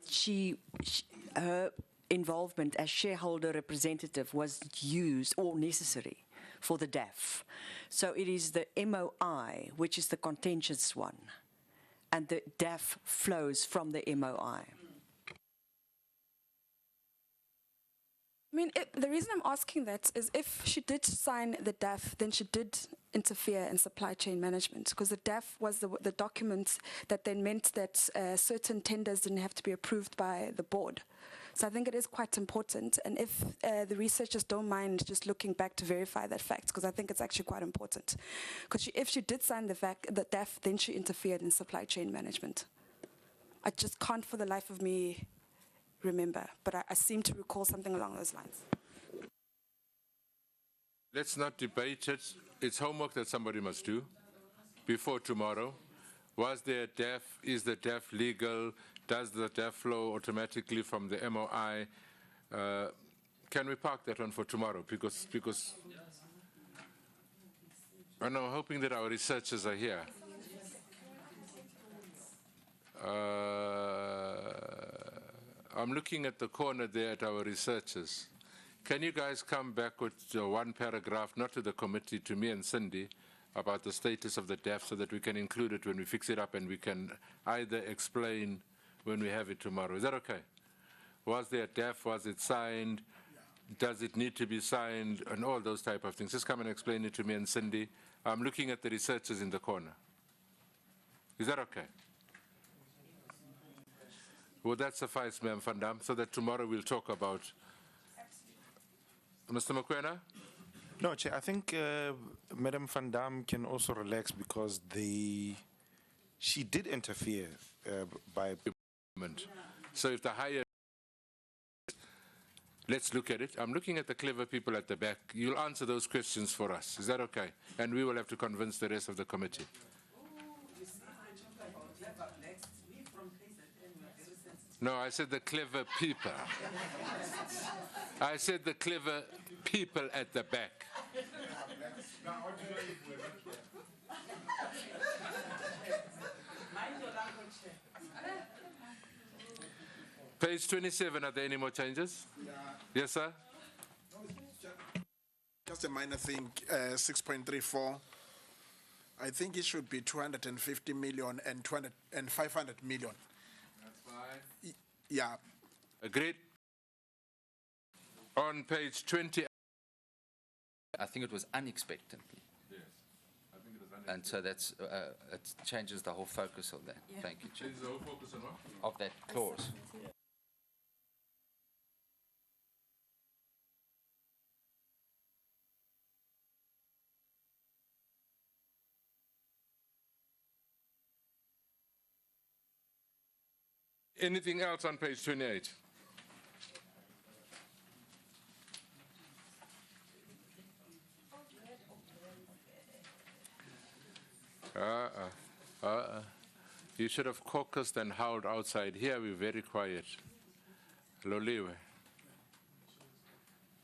her involvement as shareholder representative was used or necessary for the DAF. So it is the MOI, which is the contentious one, and the DAF flows from the MOI. I mean, the reason I'm asking that is if she did sign the DAF, then she did interfere in supply chain management, because the DAF was the document that then meant that certain tenders didn't have to be approved by the board. So I think it is quite important, and if the researchers don't mind just looking back to verify that fact, because I think it's actually quite important. Because if she did sign the DAF, then she interfered in supply chain management. I just can't for the life of me remember, but I seem to recall something along those lines. Let's not debate it. It's homework that somebody must do before tomorrow. Was there a DAF? Is the DAF legal? Does the DAF flow automatically from the MOI? Can we park that one for tomorrow? Because and I'm hoping that our researchers are here. I'm looking at the corner there at our researchers. Can you guys come back with one paragraph, not to the committee, to me and Cindy, about the status of the DAF so that we can include it when we fix it up and we can either explain when we have it tomorrow. Is that okay? Was there a DAF? Was it signed? Does it need to be signed? And all those type of things. Just come and explain it to me and Cindy. I'm looking at the researchers in the corner. Is that okay? Would that suffice, Ma'am Van Dam, so that tomorrow we'll talk about... Mr. Mokoena? No, Chair, I think Madam Van Dam can also relax because she did interfere by... So if the higher... Let's look at it. I'm looking at the clever people at the back. You'll answer those questions for us. Is that okay? And we will have to convince the rest of the committee. No, I said the clever people. I said the clever people at the back. Page 27, are there any more changes? Yes, sir? Just a minor thing, 6.34. I think it should be 250 million and 500 million. That's fine. Yeah. Agreed. On page 20. I think it was unexpectedly. And so that's, it changes the whole focus of that. Thank you, Chair. Changes the whole focus on what? Of that clause. Anything else on page 28? You should have caucused and howled outside. Here we're very quiet. Loliwe.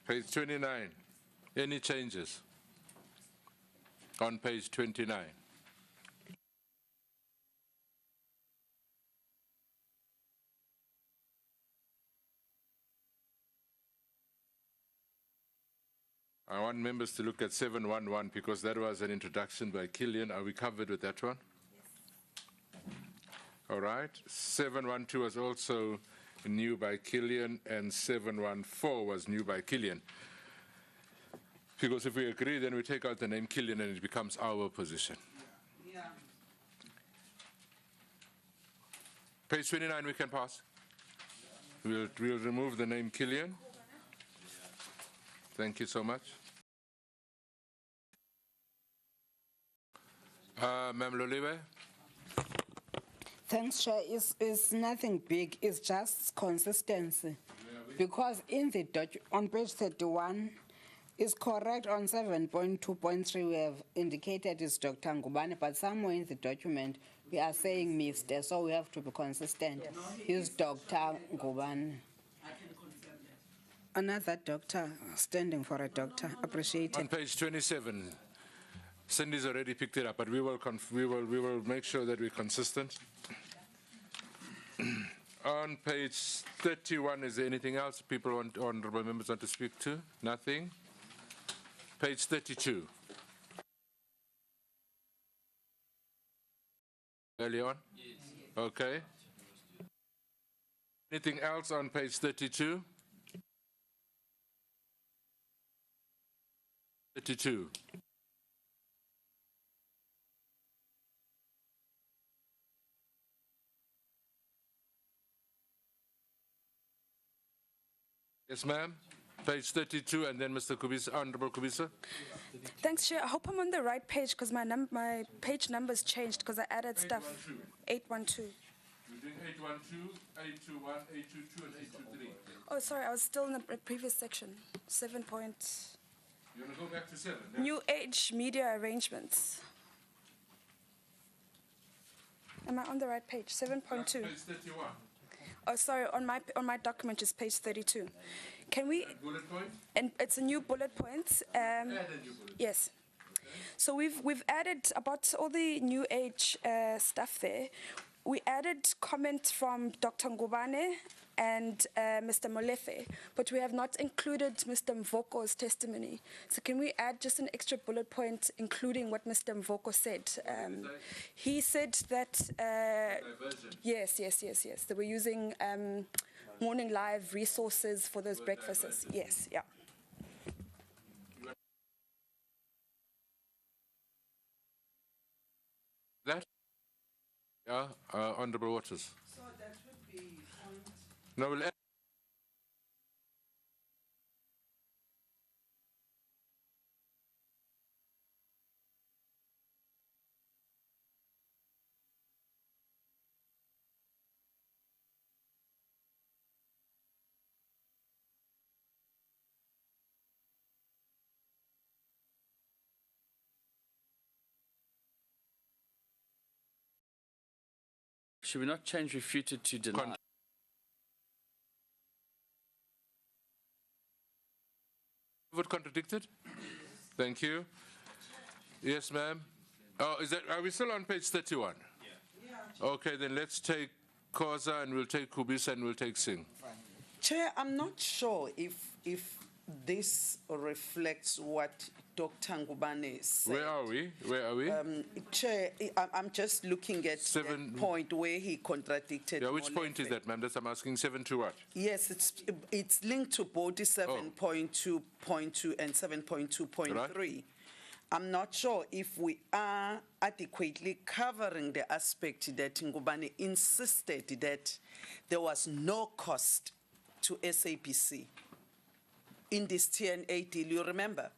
Page 29. Any changes on page 29? I want members to look at 711 because that was an introduction by Killian. Are we covered with that one? Yes. All right. 712 was also new by Killian, and 714 was new by Killian. Because if we agree, then we take out the name Killian and it becomes our position. Yeah. Page 29 we can pass. We'll remove the name Killian. Thank you so much. Ma'am Loliwe? Thanks, Chair. It's nothing big, it's just consistency. Because in the on page 31, it's correct on 7.2.3, we have indicated it's Dr. Ngubane, but somewhere in the document, we are saying Mr., so we have to be consistent. He's Dr. Ngubane. Another doctor, standing for a doctor, appreciated. On page 27, Cindy's already picked it up, but we will make sure that we're consistent. On page 31, is there anything else honorable members want to speak to? Nothing. Page 32. Early on? Yes. Okay. Anything else on page 32? 32. Yes, ma'am. Page 32, and then Mr. Kubisa, Honorable Kubisa. Thanks, Chair. I hope I'm on the right page because my page numbers changed because I added stuff. 812. We're doing 812, 821, 822, and 823. Oh, sorry, I was still in the previous section. 7 point. You want to go back to 7? New Age Media Arrangements. Am I on the right page? 7.2. Page 31. Oh, sorry, on my document is page 32. Can we? Bullet point? And it's a new bullet point. Add a new bullet. Yes. So we've added about all the new age stuff there. We added comment from Dr. Ngubane and Mr. Molefe, but we have not included Mr. Mvoko's testimony. So can we add just an extra bullet point including what Mr. Mvoko said? He said that, yes, they were using Morning Live resources for those breakfasts. Yes, yeah. That? Yeah, Honorable Waters. So that would be point. No, we'll add. Should we not change refuted to deny? Would contradicted? Thank you. Yes, ma'am. Oh, are we still on page 31? Yeah. Okay, then let's take Khoza and we'll take Kubisa and we'll take Singh. Chair, I'm not sure if this reflects what Dr. Ngubane said. Where are we? Where are we? Chair, I'm just looking at Seven- that point where he contradicted. Yeah, which point is Molefe. that, ma'am? That's I'm asking 7 to what? Yes, it's linked to both 7.2.2 and 7.2.3. I'm not sure if we are adequately covering the aspect that Ngubane insisted that there was no cost to SABC in this TNA deal. You remember?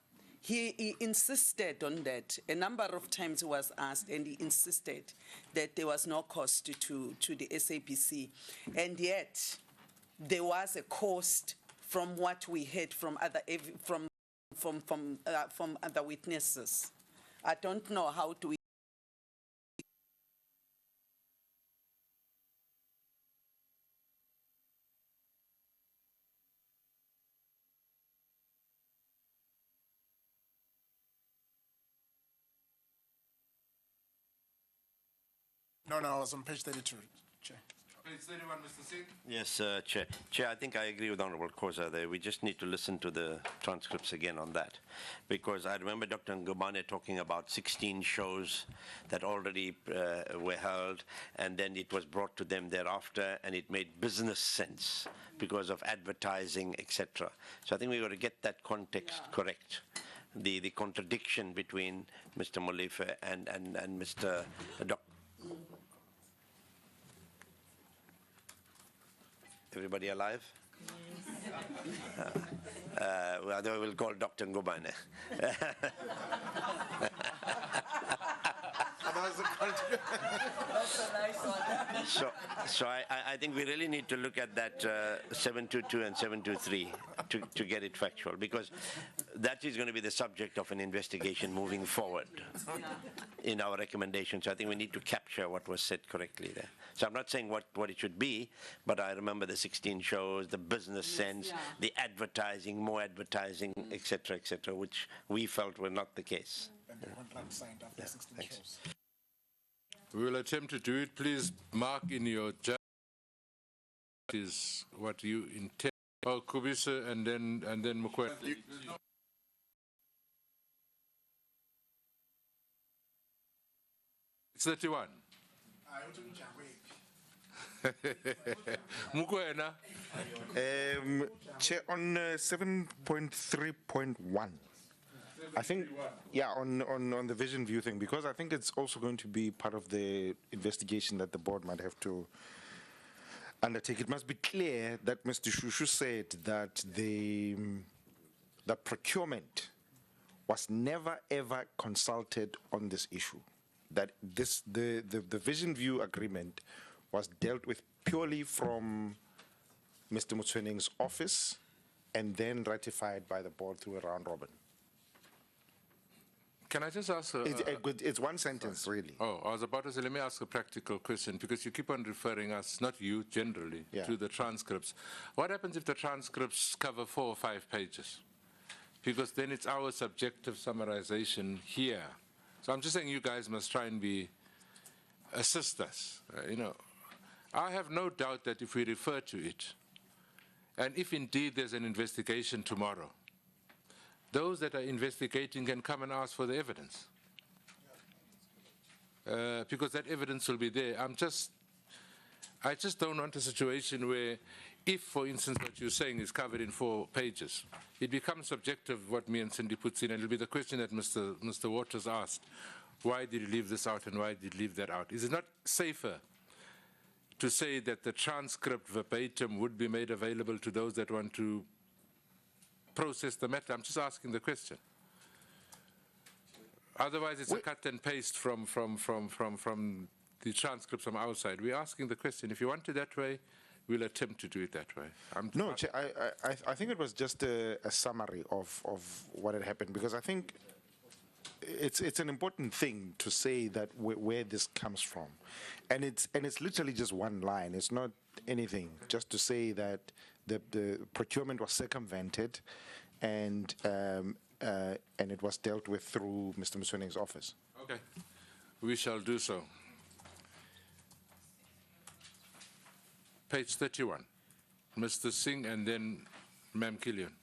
He insisted on that. A number of times he was asked, and he insisted that there was no cost to the SABC. And yet, there was a cost from what we heard from other from other witnesses. I don't know how to. No, I was on page 32, Chair. Page 31, Mr. Singh. Yes, Chair. Chair, I think I agree with Honorable Khoza there. We just need to listen to the transcripts again on that. Because I remember Dr. Ngubane talking about 16 shows that already were held, and then it was brought to them thereafter, and it made business sense because of advertising, etc. So I think we've got to get that context correct. The contradiction between Mr. Molefe and Mr. Dr. Everybody alive? Well, I will call Dr. Ngubane. That's a nice one. So I think we really need to look at that 722 and 723 to get it factual, because that is going to be the subject of an investigation moving forward in our recommendations. I think we need to capture what was said correctly there. So I'm not saying what it should be, but I remember the 16 shows, the business sense, the advertising, more advertising, etc., which we felt were not the case. And the contract signed after 16 thanks. shows. We will attempt to do it. Please mark in your journal is what you intend. Oh, Kubisa and then Mukwena. It's 31. Mukwena. Chair, on 7.3.1, I think, yeah, on the vision view thing, because I think it's also going to be part of the investigation that the board might have to undertake. It must be clear that Mr. Shushu said that the procurement was never ever consulted on this issue. That the vision view agreement was dealt with purely from Mr. Motsoeneng's office and then ratified by the board through a round robin. Can I just ask? It's one sentence, really. Oh, I was about to say, let me ask a practical question, because you keep on referring us, not you generally, to the transcripts. What happens if the transcripts cover 4 or 5 pages? Because then it's our subjective summarization here. So I'm just saying you guys must try and assist us. I have no doubt that if we refer to it, and if indeed there's an investigation tomorrow, those that are investigating can come and ask for the evidence. Because that evidence will be there. I just don't want a situation where, if, for instance, what you're saying is covered in 4 pages, it becomes subjective what me and Cindy puts in, and it'll be the question that Mr. Waters asked. Why did you leave this out and why did you leave that out? Is it not safer to say that the transcript verbatim would be made available to those that want to process the matter? I'm just asking the question. Otherwise, it's a cut and paste from the transcripts from outside. We're asking the question. If you want it that way, we'll attempt to do it that way. No, Chair, I think it was just a summary of what had happened, because I think it's an important thing to say that where this comes from, and it's literally just one line. It's not anything. Just to say that the procurement was circumvented, and it was dealt with through Mr. Motsoeneng's office. Okay, we shall do so. Page 31, Mr. Singh, and then Ma'am Killian.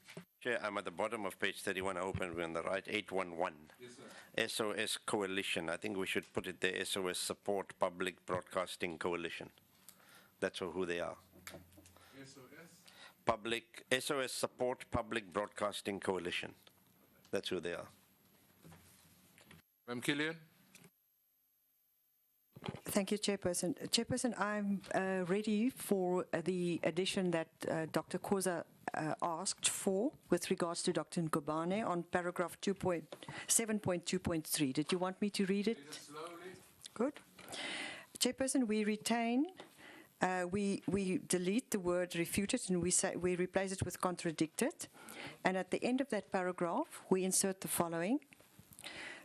Chair, I'm at the bottom of page 31. I open on the right, 811. Yes, sir. SOS Coalition. I think we should put it there, SOS Support Public Broadcasting Coalition. That's who they are. SOS Support Public Broadcasting Coalition. That's who they are. Ma'am Killian? Thank you, Chairperson. Chairperson, I'm ready for the addition that Dr. Khoza asked for with regards to Dr. Nkobane on paragraph 7.2.3. Did you want me to read it? Good. Chairperson, we retain, we delete the word refuted and we replace it with contradicted. And at the end of that paragraph, we insert the following.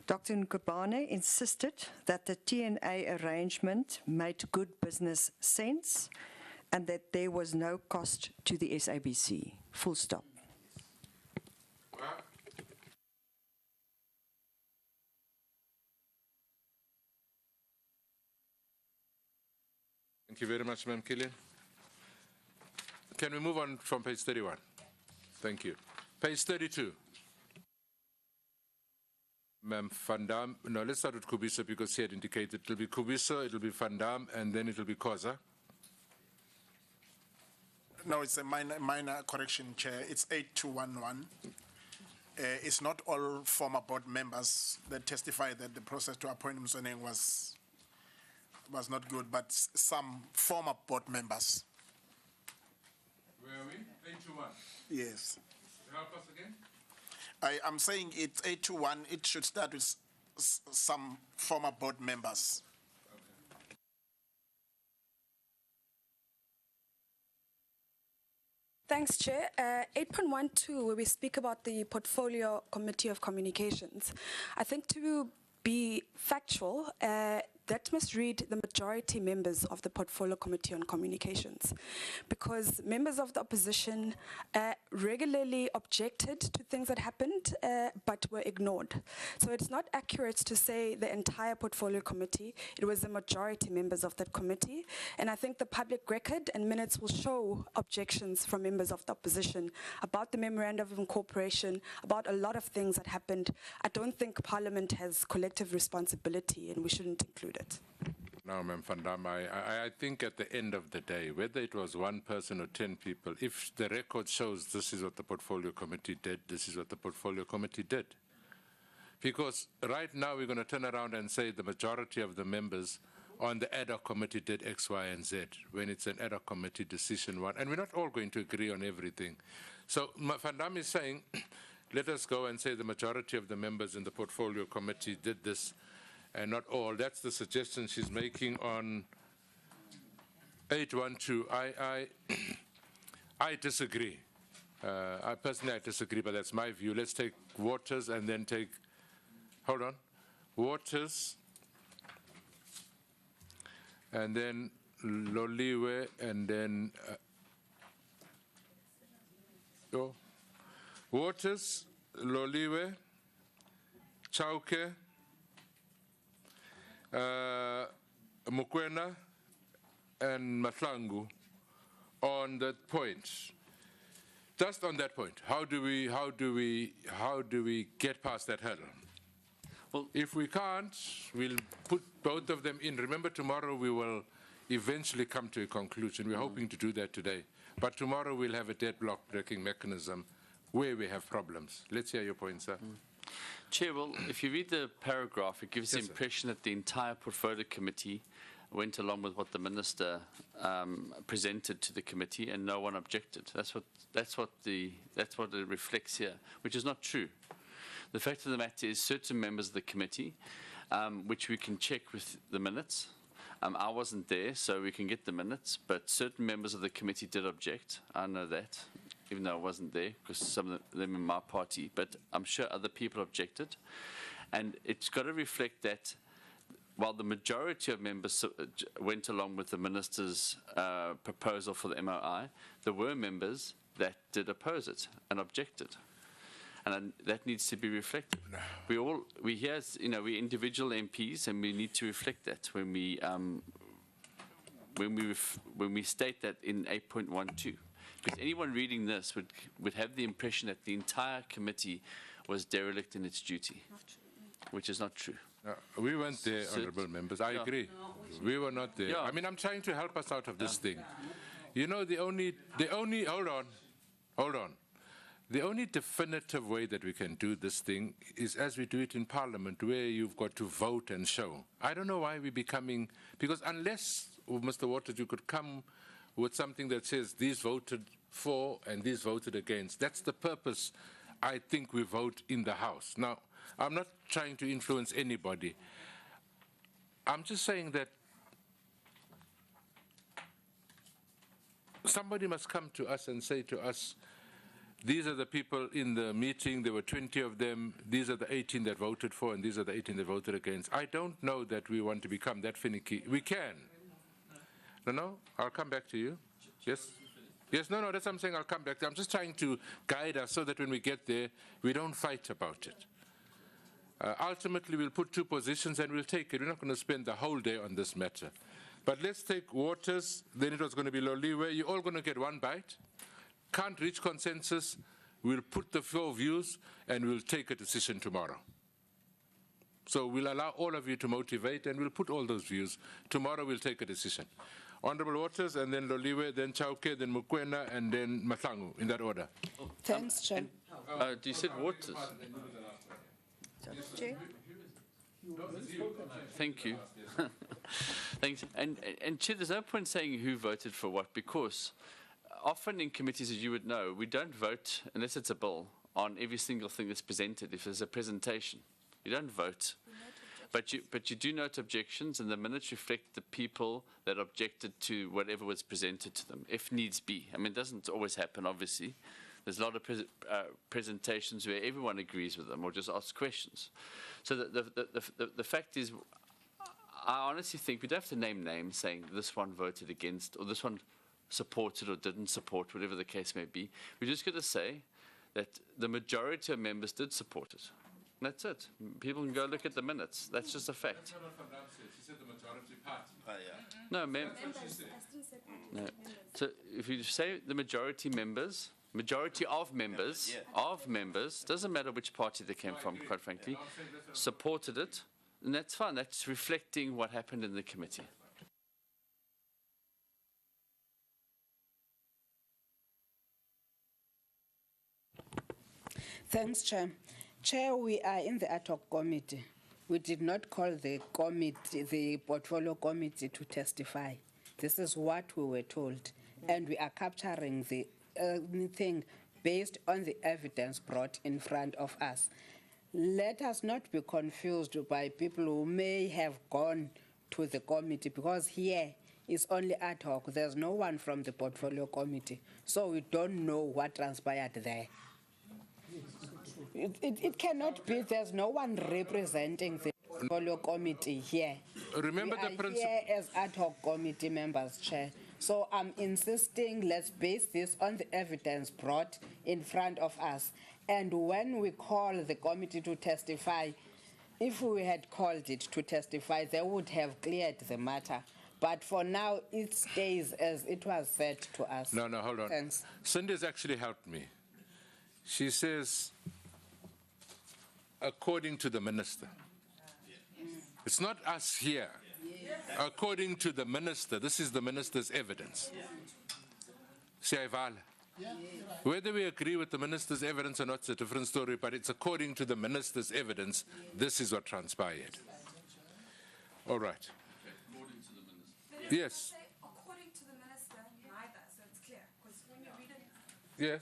Dr. Nkobane insisted that the TNA arrangement made good business sense and that there was no cost to the SABC. Full stop. Thank you very much, Ma'am Killian. Can we move on from page 31? Thank you. Page 32. Ma'am Van Dam, no, let's start with Kubiso because he had indicated it will be Kubiso, it will be Van Dam, and then it will be Khoza. No, it's a minor correction, Chair. It's 8211. It's not all former board members that testify that the process to appoint Msoneng was not good, but some former board members. Where are we? 821. Yes. Help us again. I'm saying it's 821. It should start with some former board members. Thanks, Chair. 8.12, where we speak about the Portfolio Committee of Communications. I think to be factual, that must read the majority members of the Portfolio Committee on Communications, because members of the opposition regularly objected to things that happened but were ignored. So it's not accurate to say the entire Portfolio Committee. It was the majority members of that committee, and I think the public record and minutes will show objections from members of the opposition about the Memorandum of Incorporation, about a lot of things that happened. I don't think Parliament has collective responsibility, and we shouldn't include it. Now, Ma'am Van Dam, I think at the end of the day, whether it was one person or 10 people, if the record shows this is what the Portfolio Committee did, this is what the Portfolio Committee did. Because right now we're going to turn around and say the majority of the members on the ad hoc committee did X, Y, and Z, when it's an ad hoc committee decision one, and we're not all going to agree on everything. So Van Dam is saying, let us go and say the majority of the members in the Portfolio Committee did this, and not all. That's the suggestion she's making on 812. I disagree. I disagree, but that's my view. Let's take Waters and then take, hold on, Waters, and then Loliwe, and then Waters, Loliwe, Chauke, Mukwena, and Mahlangu on that point. Just on that point, how do we get past that hurdle? Well, if we can't, we'll put both of them in. Remember, tomorrow we will eventually come to a conclusion. We're hoping to do that today. But tomorrow we'll have a deadlock breaking mechanism where we have problems. Let's hear your point, sir. Chair, well, if you read the paragraph, it gives the impression that the entire Portfolio Committee went along with what the Minister presented to the committee, and no one objected. That's what it reflects here, which is not true. The fact of the matter is, certain members of the committee, which we can check with the minutes. I wasn't there, so we can get the minutes, but certain members of the committee did object. I know that, even though I wasn't there, because some of them in my party, but I'm sure other people objected. And it's got to reflect that while the majority of members went along with the Minister's proposal for the MOI, there were members that did oppose it and objected. And that needs to be reflected. We here, we're individual MPs, and we need to reflect that when we state that in 8.12. Because anyone reading this would have the impression that the entire committee was derelict in its duty, which is not true. We weren't there, honourable members. I agree. We were not there. Yeah. I mean, I'm trying to help us out of this thing. You know, the only, hold on. The only definitive way that we can do this thing is as we do it in Parliament, where you've got to vote and show. I don't know why we're becoming, because unless, Mr. Waters, you could come with something that says these voted for and these voted against. That's the purpose, I think, we vote in the House. Now, I'm not trying to influence anybody. I'm just saying that somebody must come to us and say to us, these are the people in the meeting, there were 20 of them, these are the 18 that voted for, and these are the 18 that voted against. I don't know that we want to become that finicky. We can. No, I'll come back to you. Yes? Yes, no, that's what I'm saying, I'll come back. I'm just trying to guide us so that when we get there, we don't fight about it. Ultimately, we'll put two positions and we'll take it. We're not going to spend the whole day on this matter. But let's take Waters, then it was going to be Loliwe. You're all going to get one bite. Can't reach consensus. We'll put the four views and we'll take a decision tomorrow. So we'll allow all of you to motivate and we'll put all those views. Tomorrow we'll take a decision. Honourable Waters, and then Loliwe, then Chauke, then Mukwena, and then Matlangu, in that order. Thanks, Chair. You said Waters. Chair. Thank you. Thanks. And Chair, there's no point saying who voted for what, because often in committees, as you would know, we don't vote, unless it's a bill, on every single thing that's presented. If there's a presentation, you don't vote. But you do note objections, and the minutes reflect the people that objected to whatever was presented to them, if needs be. I mean, it doesn't always happen, obviously. There's a lot of presentations where everyone agrees with them or just asks questions. So the fact is, I honestly think we don't have to name names saying this one voted against or this one supported or didn't support, whatever the case may be. We're just going to say that the majority of members did support it. That's it. People can go look at the minutes. That's just a fact. She said the majority party. No, no. So if you say the majority of members, doesn't matter which party they came from, quite frankly, supported it, and that's fine. That's reflecting what happened in the committee. Thanks, Chair. Chair, we are in the ad hoc committee. We did not call the committee, the portfolio committee, to testify. This is what we were told, and we are capturing the thing based on the evidence brought in front of us. Let us not be confused by people who may have gone to the committee, because here is only ad hoc. There's no one from the portfolio committee, so we don't know what transpired there. It cannot be. There's no one representing the portfolio committee here. Remember we the are principle. here as ad hoc committee members, Chair. So I'm insisting, let's base this on the evidence brought in front of us. And when we call the committee to testify, if we had called it to testify, they would have cleared the matter. But for now, it stays as it was said to us. No, hold on. Thanks. Cindy's actually helped me. She says, according to the minister. It's not us here. According to the minister, this is the minister's evidence. Siyayivala. Whether we agree with the minister's evidence or not, it's a different story, but it's according to the minister's evidence, this is what transpired. All right. Yes. According to the minister, neither, so it's clear. Because when you read it. Yes.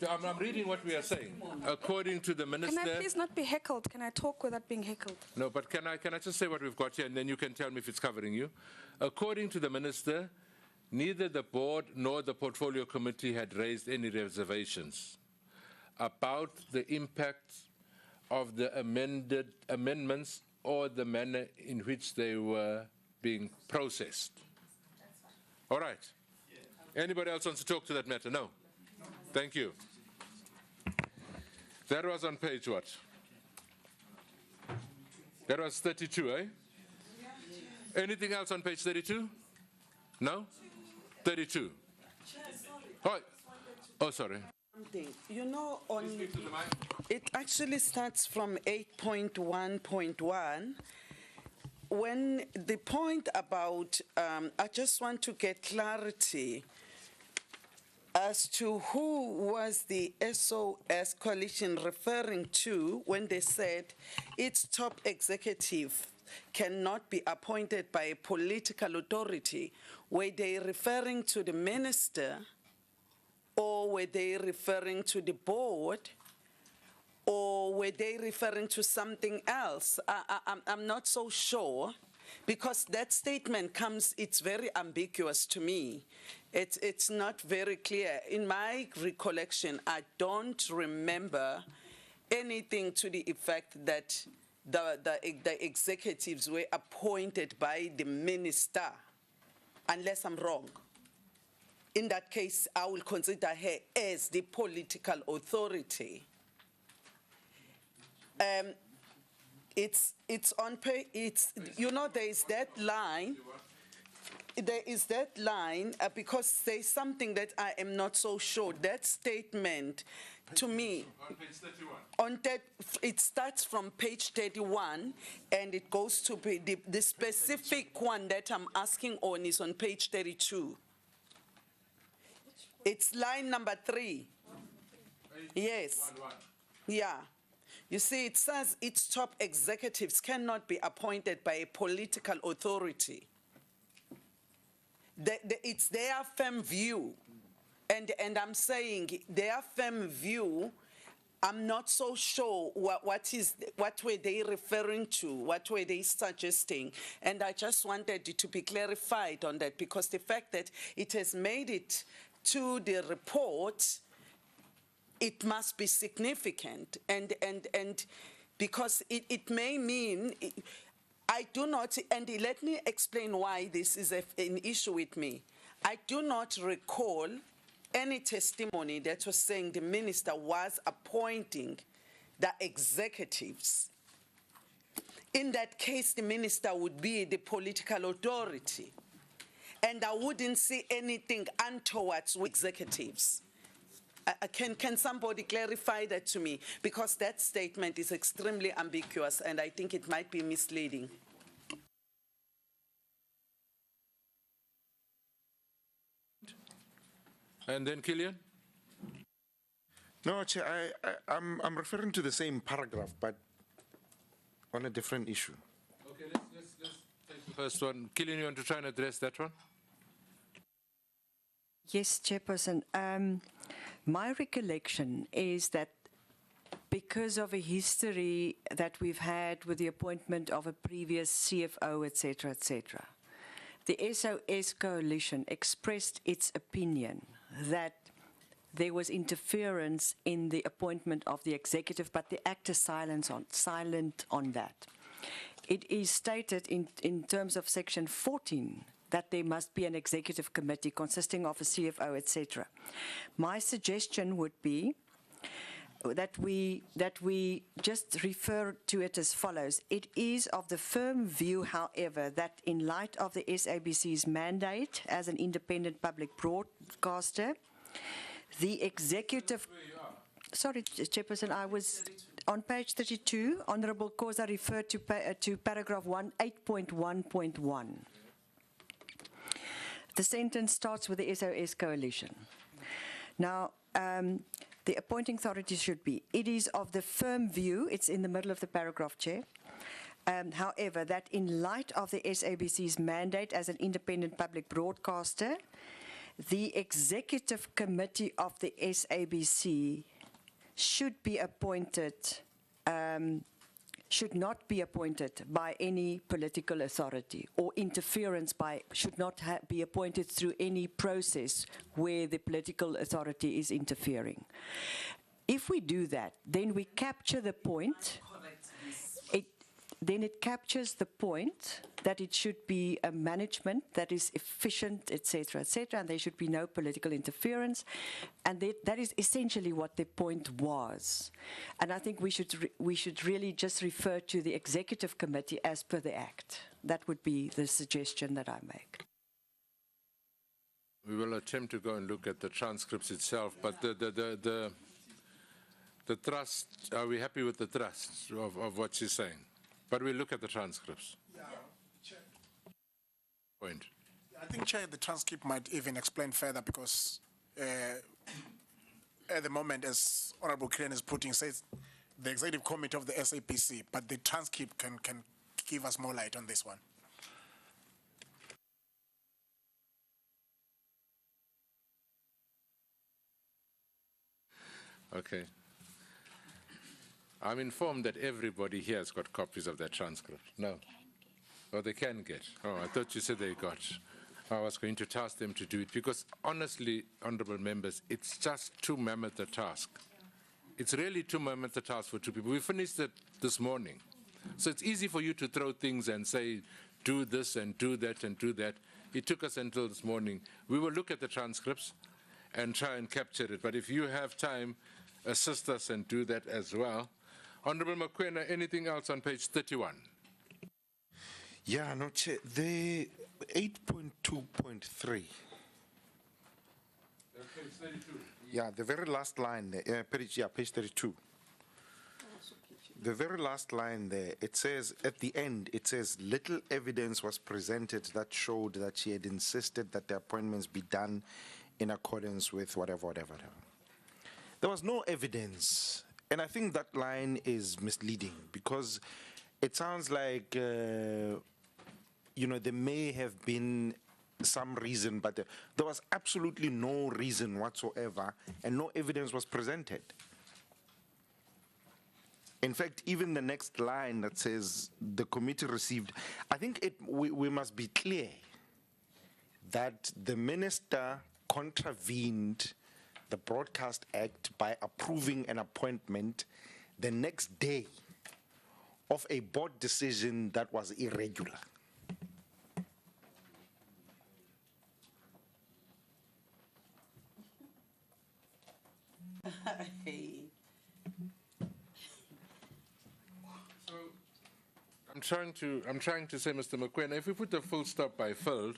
I'm reading what we are saying. According to the minister. Can I please not be heckled? Can I talk without being heckled? No, but can I just say what we've got here, and then you can tell me if it's covering you? According to the minister, neither the board nor the portfolio committee had raised any reservations about the impact of the amendments or the manner in which they were being processed. All right. Anybody else wants to talk to that matter? No. Thank you. That was on page what? That was 32, eh? Anything else on page 32? No? 32. Oh, sorry. Something. You know, it actually starts from 8.1.1. When the point about, I just want to get clarity as to who was the SOS coalition referring to when they said its top executive cannot be appointed by a political authority. Were they referring to the minister, or were they referring to the board, or were they referring to something else? I'm not so sure, because that statement comes, it's very ambiguous to me. It's not very clear. In my recollection, I don't remember anything to the effect that the executives were appointed by the minister, unless I'm wrong. In that case, I will consider her as the political authority. It's on page, you know, there is that line. There is that line because there's something that I am not so sure. That statement, to me, On page 31. on that, it starts from page 31 and it goes to the specific one that I'm asking on is on page 32. It's line number 3. Yes. 1-1. Yeah. You see, it says its top executives cannot be appointed by a political authority. It's their firm view. And I'm saying their firm view, I'm not so sure what were they referring to, what were they suggesting. And I just wanted it to be clarified on that, because the fact that it has made it to the report, it must be significant, and because it may mean, I do not, and let me explain why this is an issue with me. I do not recall any testimony that was saying the minister was appointing the executives. In that case, the minister would be the political authority, and I wouldn't see anything untowards with executives. Can somebody clarify that to me? Because that statement is extremely ambiguous and I think it might be misleading. And then Killian? No, Chair, I'm referring to the same paragraph, but on a different issue. Okay, let's take the first one. Killian, you want to try and address that one? Yes, Chairperson. My recollection is that because of a history that we've had with the appointment of a previous CFO, etc., the SOS Coalition expressed its opinion that there was interference in the appointment of the executive, but the Act is silent on that. It is stated in terms of Section 14 that there must be an executive committee consisting of a CFO, etc. My suggestion would be that we just refer to it as follows. It is of the firm view, however, that in light of the SABC's mandate as an independent public broadcaster, the executive... Sorry, Chairperson, I was on page 32. Honourable Khoza referred to paragraph 8.1.1. The sentence starts with the SOS Coalition. Now, the appointing authority should be, it is of the firm view, it's in the middle of the paragraph, Chair, however, that in light of the SABC's mandate as an independent public broadcaster, the executive committee of the SABC should be appointed, should not be appointed by any political authority, or interference by, should not be appointed through any process where the political authority is interfering. If we do that, then we capture the point. Then it captures the point that it should be a management that is efficient, etc., and there should be no political interference. And that is essentially what the point was. And I think we should really just refer to the executive committee as per the Act. That would be the suggestion that I make. We will attempt to go and look at the transcripts itself, but the trust, are we happy with the trust of what she's saying? But we'll look at the transcripts. Yeah, Chair. Point. I think, Chair, the transcript might even explain further because at the moment, as Honorable Krian is putting, says the Executive Committee of the SABC, but the transcript can give us more light on this one. Okay. I'm informed that everybody here has got copies of that transcript. No. Oh, they can get. Oh, I thought you said they got. I was going to task them to do it because honestly, honorable members, it's just too mammoth a task. It's really too mammoth a task for two people. We finished it this morning. So it's easy for you to throw things and say, do this and do that and do that. It took us until this morning. We will look at the transcripts and try and capture it. But if you have time, assist us and do that as well. Honorable Mokoena, anything else on page 31? Yeah, no, Chair, the 8.2.3. Page 32. Yeah, the very last line there, page 32. The very last line there, it says, at the end, it says, little evidence was presented that showed that she had insisted that the appointments be done in accordance with whatever. There was no evidence. And I think that line is misleading because it sounds like, there may have been some reason, but there was absolutely no reason whatsoever and no evidence was presented. In fact, even the next line that says the committee received, I think we must be clear that the minister contravened the Broadcast Act by approving an appointment the next day of a board decision that was irregular. I'm trying to say, Mr. Mokoena, if we put the full stop by filled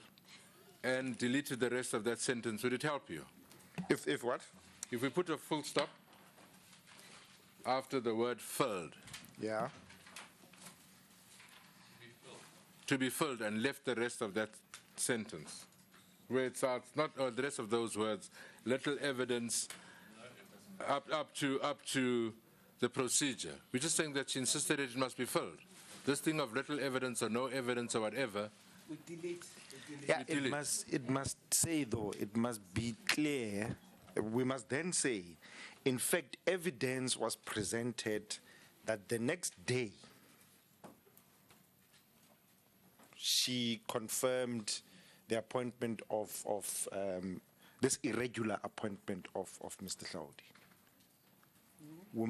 and deleted the rest of that sentence, would it help you? If what? If we put a full stop after the word filled, Yeah. to be filled, and left the rest of that sentence, where it starts, not the rest of those words, little evidence up to the procedure. We're just saying that she insisted it must be filled. This thing of little evidence or no evidence or whatever. We delete. Yeah, it must say though, it must be clear. We must then say, in fact, evidence was presented that the next day she confirmed the appointment of this irregular appointment of Mr. Hlaudi. We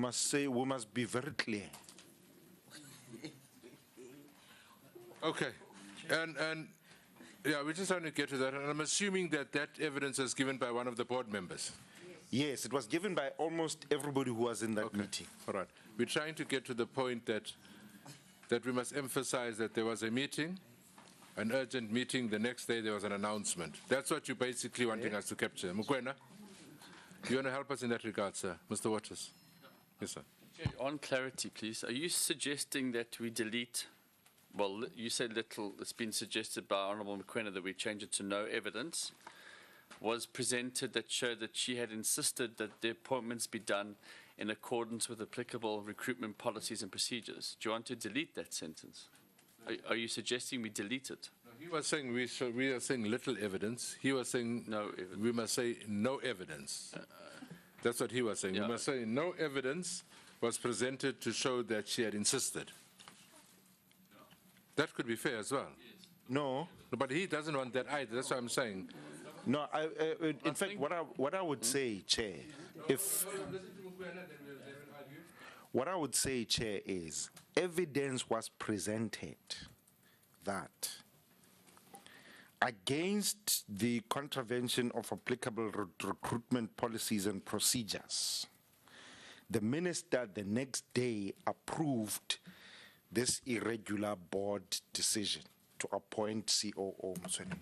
must be very clear. Okay, and yeah, we're just trying to get to that, and I'm assuming that that evidence is given by one of the board members. Yes, it was given by almost everybody who was in that meeting. All right, we're trying to get to the point that we must emphasize that there was a meeting, an urgent meeting. The next day there was an announcement. That's what you're basically wanting us to capture. Mokoena, you want to help us in that regard, sir? Mr. Waters. Yes, sir. On clarity, please, are you suggesting that we delete, well, you said little, it's been suggested by Honourable Mokoena that we change it to no evidence, was presented that showed that she had insisted that the appointments be done in accordance with applicable recruitment policies and procedures. Do you want to delete that sentence? Are you suggesting we delete it? No, he was saying we are saying little evidence. He was saying no evidence. We must say no evidence. That's what he was saying. Yeah. We must say no evidence was presented to show that she had insisted. That could be fair as well. No. But he doesn't want that either. That's what I'm saying. No, in fact, what I would say, Chair, what I would say, Chair, is evidence was presented that against the contravention of applicable recruitment policies and procedures, the minister the next day approved this irregular board decision to appoint COO Mosweni.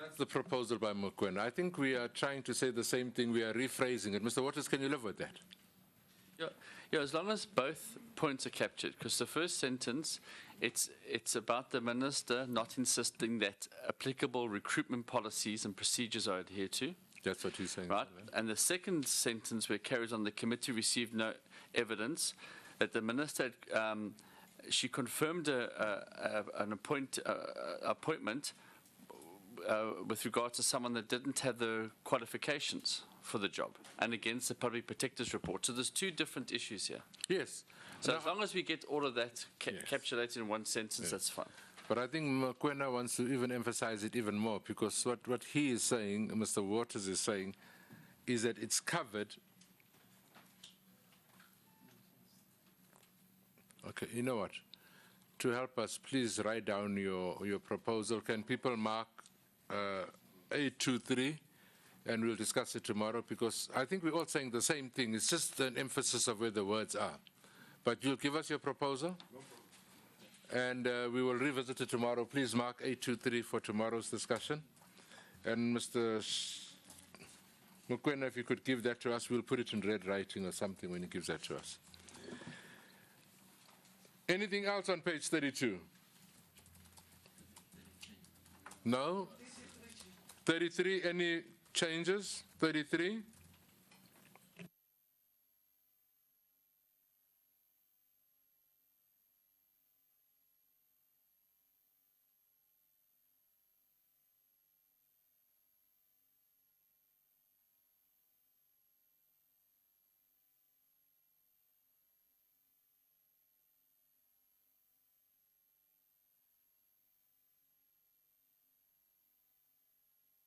That's the proposal by Mokwena. I think we are trying to say the same thing. We are rephrasing it. Mr. Waters, can you live with that? Yeah, as long as both points are captured, because the first sentence, it's about the minister not insisting that applicable recruitment policies and procedures are adhered to. That's what he's saying. Right, and the second sentence where it carries on, the committee received no evidence that the minister, she confirmed an appointment with regard to someone that didn't have the qualifications for the job and against the public protector's report. So there's two different issues here. Yes. So Now, as long as we get all of that capsulated in one sentence, that's fine. but I think Mokwena wants to even emphasize it even more, because what he is saying, Mr. Waters is saying, is that it's covered. Okay, you know what? To help us, please write down your proposal. Can people mark 823, and we'll discuss it tomorrow, because I think we're all saying the same thing. It's just an emphasis of where the words are. But you'll give us your proposal, and we will revisit it tomorrow. Please mark 823 for tomorrow's discussion. And Mr. Mokwena, if you could give that to us, we'll put it in red writing or something when he gives that to us. Anything else on page 32? No? 33, any changes? 33?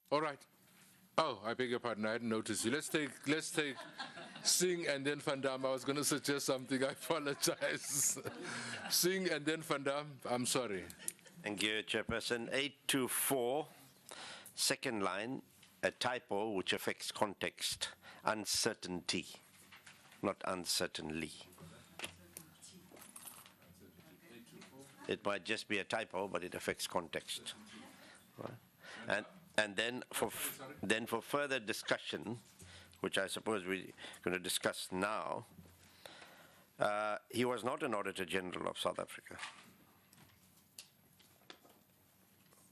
All right. Oh, I beg your pardon. I hadn't noticed you. Let's take Singh and then Van Dam. I was going to suggest something. I apologize. Singh and then Van Dam. I'm sorry. Thank you, Chairperson. 824, second line, a typo which affects context. Uncertainty, not uncertainly. It might just be a typo, but it affects context. Right? And then for further discussion, which I suppose we're going to discuss now, he was not an Auditor General of South Africa.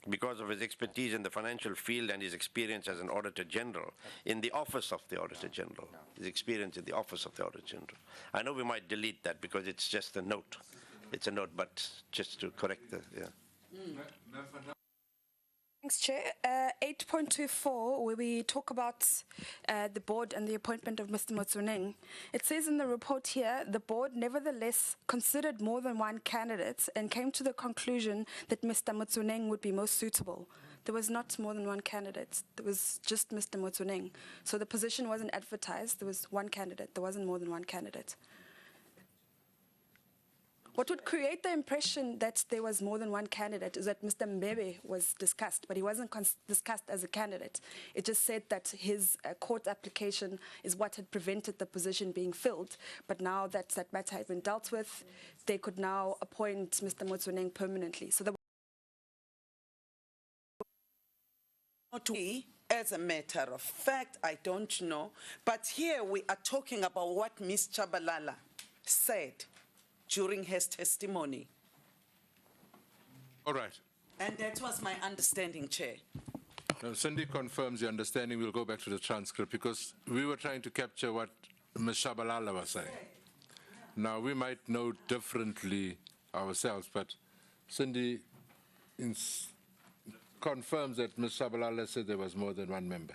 Because of his expertise in the financial field and his experience as an Auditor General in the Office of the Auditor General, his experience in the Office of the Auditor General. I know we might delete that because it's just a note. It's a note, but just to correct the, Thanks, Chair. 8.24, where we talk about the board and the appointment of Mr. Motsoneng. It says in the report here, the board nevertheless considered more than one candidate and came to the conclusion that Mr. Motsoneng would be most suitable. There was not more than one candidate. There was just Mr. Motsoneng. So the position wasn't advertised. There was one candidate. There wasn't more than one candidate. What would create the impression that there was more than one candidate is that Mr. Mbebe was discussed, but he wasn't discussed as a candidate. It just said that his court application is what had prevented the position being filled, but now that that matter had been dealt with, they could now appoint Mr. Motsoneng permanently. So as a matter of fact, I don't know, but here we are talking about what Ms. Chabalala said during his testimony. All right. And that was my understanding, Chair. Now, Cindy confirms the understanding. We'll go back to the transcript because we were trying to capture what Ms. Shabalala was saying. Now, we might know differently ourselves, but Cindy confirms that Ms. Shabalala said there was more than one member.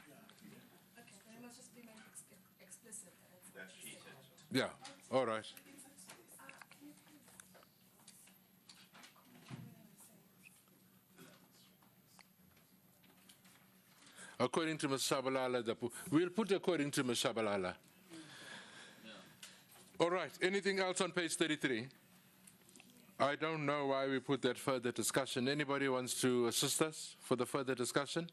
okay, then it must just be made explicit. Yeah, all right. According to Ms. Shabalala, we'll put according to Ms. Shabalala. All right, anything else on page 33? I don't know why we put that further discussion. Anybody wants to assist us for the further discussion?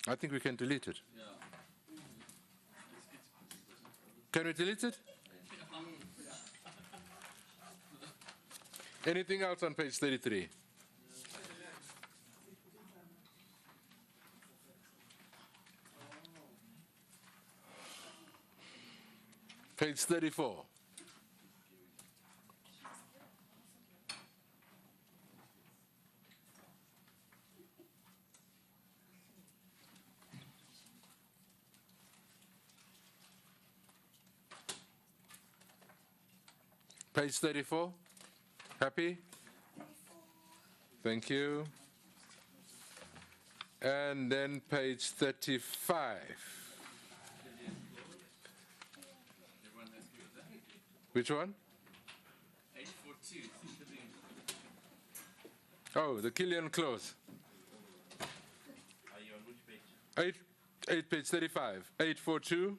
I think we can delete it. Can we delete it? Anything else on page 33? Page 34. Page 34. Happy? Thank you. And then page 35. Which one? 842. Oh, the Killian clause. Are you on which page? Page 35. 842.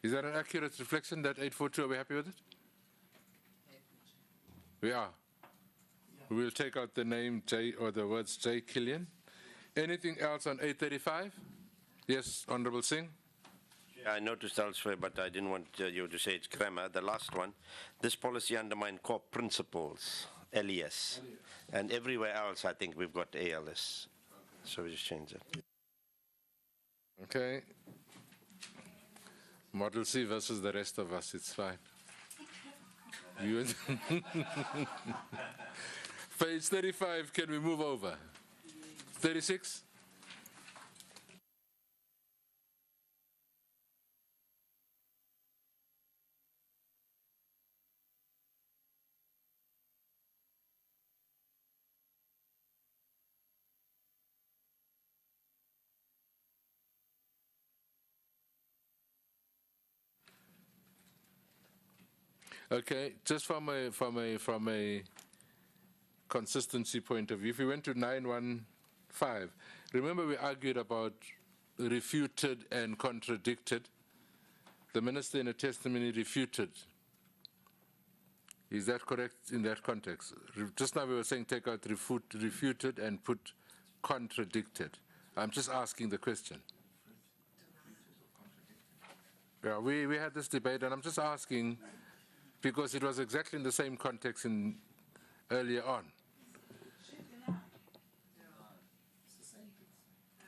Is that an accurate reflection, that 842? Are we happy with it? We are. We'll take out the name J or the words J. Killian. Anything else on 835? Yes, Honorable Singh. I noticed elsewhere, but I didn't want you to say it's grammar. The last one, this policy undermines core principles, LES. And everywhere else, I think we've got ALS. So we just change it. Okay. Model C versus the rest of us, it's fine. You Page 35, can we move over? 36? Okay, just from a consistency point of view, if we went to 915, remember we argued about refuted and contradicted. The minister in a testimony refuted. Is that correct in that context? Just now we were saying take out refuted and put contradicted. I'm just asking the question. Yeah, we had this debate, and I'm just asking because it was exactly in the same context earlier on.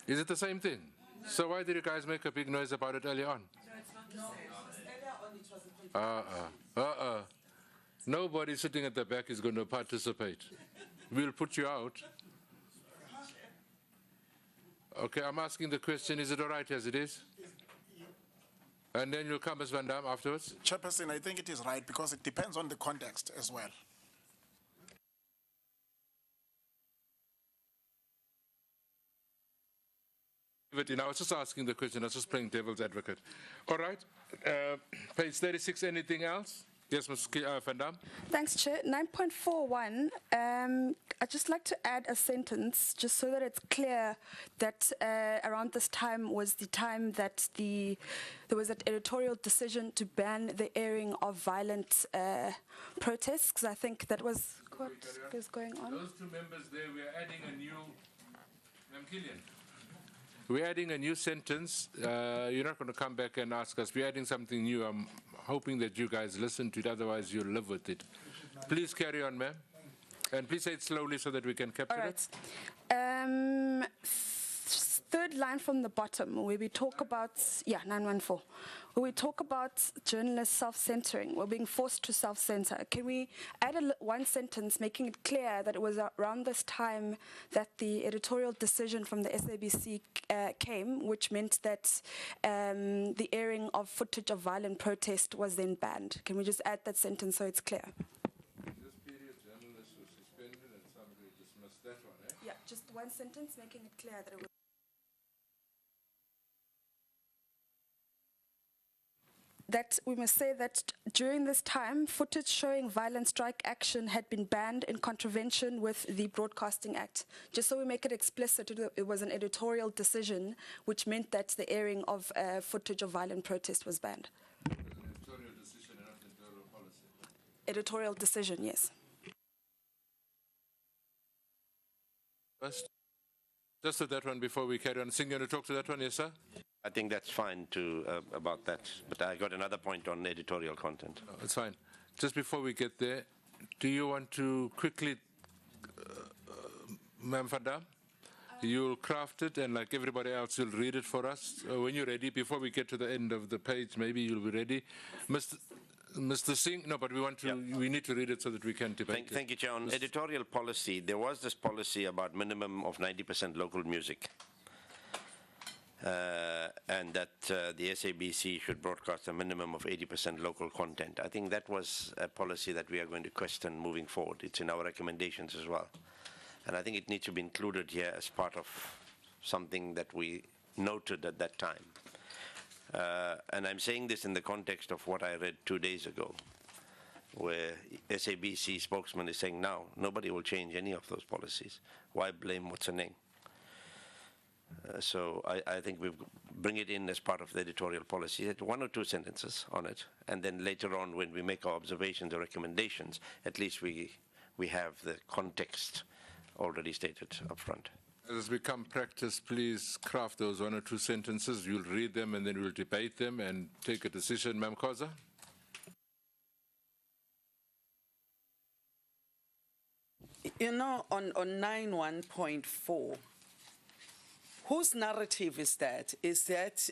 Is it the same thing? So why did you guys make a big noise about it earlier on? Nobody sitting at the back is going to participate. We'll put you out. Okay, I'm asking the question, is it all right as it is? And then you'll come as Van Dam afterwards? Chairperson, I think it is right because it depends on the context as well. I was just asking the question, I was just playing devil's advocate. All right, page 36, anything else? Yes, Ms. Van Dam? Thanks, Chair. 9.41, I'd just like to add a sentence just so that it's clear that around this time was the time that there was an editorial decision to ban the airing of violent protests, because I think that was what is going on. Those two members there, we are adding a new, Madam Killian. We're adding a new sentence. You're not going to come back and ask us. We're adding something new. I'm hoping that you guys listen to it, otherwise you'll live with it. Please carry on, ma'am. And please say it slowly so that we can capture it. Third line from the bottom, where we talk about, 914, where we talk about journalists self-censoring, we're being forced to self-censor. Can we add one sentence making it clear that it was around this time that the editorial decision from the SABC came, which meant that the airing of footage of violent protest was then banned? Can we just add that sentence so it's clear? This period, journalists were suspended and somebody dismissed that one, eh? Yeah, just one sentence making it clear that it was. That we must say that during this time, footage showing violent strike action had been banned in contravention with the Broadcasting Act. Just so we make it explicit, it was an editorial decision, which meant that the airing of footage of violent protest was banned. It was an editorial decision and not editorial policy. Editorial decision, yes. First, just to that one before we carry on. Singh, you want to talk to that one, yes, sir? I think that's fine about that. But I got another point on editorial content. It's fine. Just before we get there, do you want to quickly, Ma'am van Dam, you'll craft it and like everybody else, you'll read it for us when you're ready. Before we get to the end of the page, maybe you'll be ready. Mr. Singh, no, but we need to read it so that we can debate Thank you, Chair. On editorial policy, there was this policy about minimum of 90% local music. And that the SABC should broadcast a minimum of 80% local content. I think that was a policy that we are going to question moving forward. It's in our recommendations as well. And I think it needs to be included here as part of something that we noted at that time. And I'm saying this in the context of what I read 2 days ago, where SABC spokesman is saying now nobody will change any of those policies. Why blame Motsoeneng? So I think we bring it in as part of the editorial policy, 1 or 2 sentences on it, and then later on when we make our observations or recommendations, at least we have the context already stated up front. As has become practice, please craft those 1 or 2 sentences. You'll read them and then we'll debate them and take a decision. Ma'am Khoza? You know, on 91.4, whose narrative is that? Is that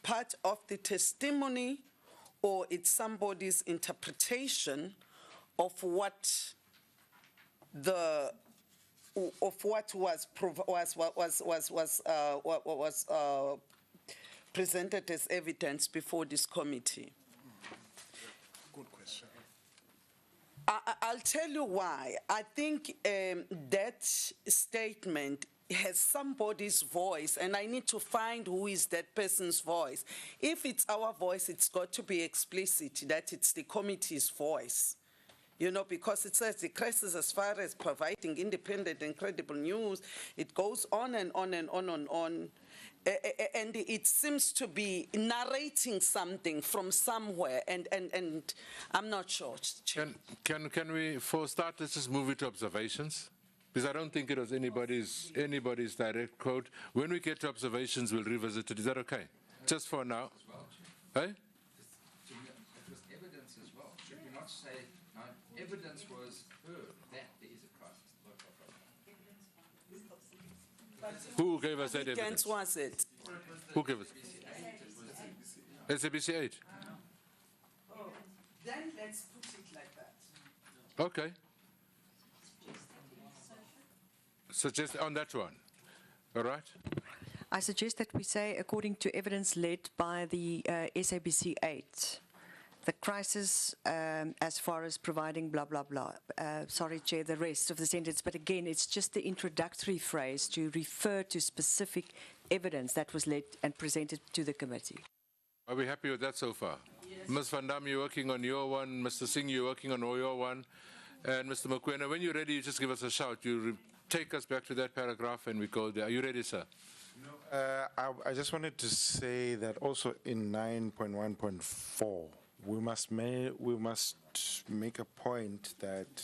part of the testimony, or it's somebody's interpretation of what was presented as evidence before this committee? Good question. I'll tell you why. I think that statement has somebody's voice, and I need to find who is that person's voice. If it's our voice, it's got to be explicit that it's the committee's voice. You know, because it says the crisis as far as providing independent and credible news, it goes on and on and on and on. And it seems to be narrating something from somewhere, and I'm not sure. Can we, for start, let's just move it to observations? Because I don't think it was anybody's direct quote. When we get to observations, we'll revisit it. Is that okay? Just for now. Hey? It was evidence as well. Should we not say, now, evidence was heard that there is a crisis? Who gave us that evidence? Was it? Who gave us? SABC 8. Then let's put it like that. Okay. Suggest on that one. All right? I suggest that we say, according to evidence led by the SABC 8, the crisis as far as providing blah, blah, blah. Sorry, Chair, the rest of the sentence. But again, it's just the introductory phrase to refer to specific evidence that was led and presented to the committee. Are we happy with that so far? Yes. Ms. Van Dam, you're working on your one. Mr. Singh, you're working on your one. And Mr. Mokoena, when you're ready, you just give us a shout. You take us back to that paragraph and we go there. Are you ready, sir? No, I just wanted to say that also in 9.1.4, we must make a point that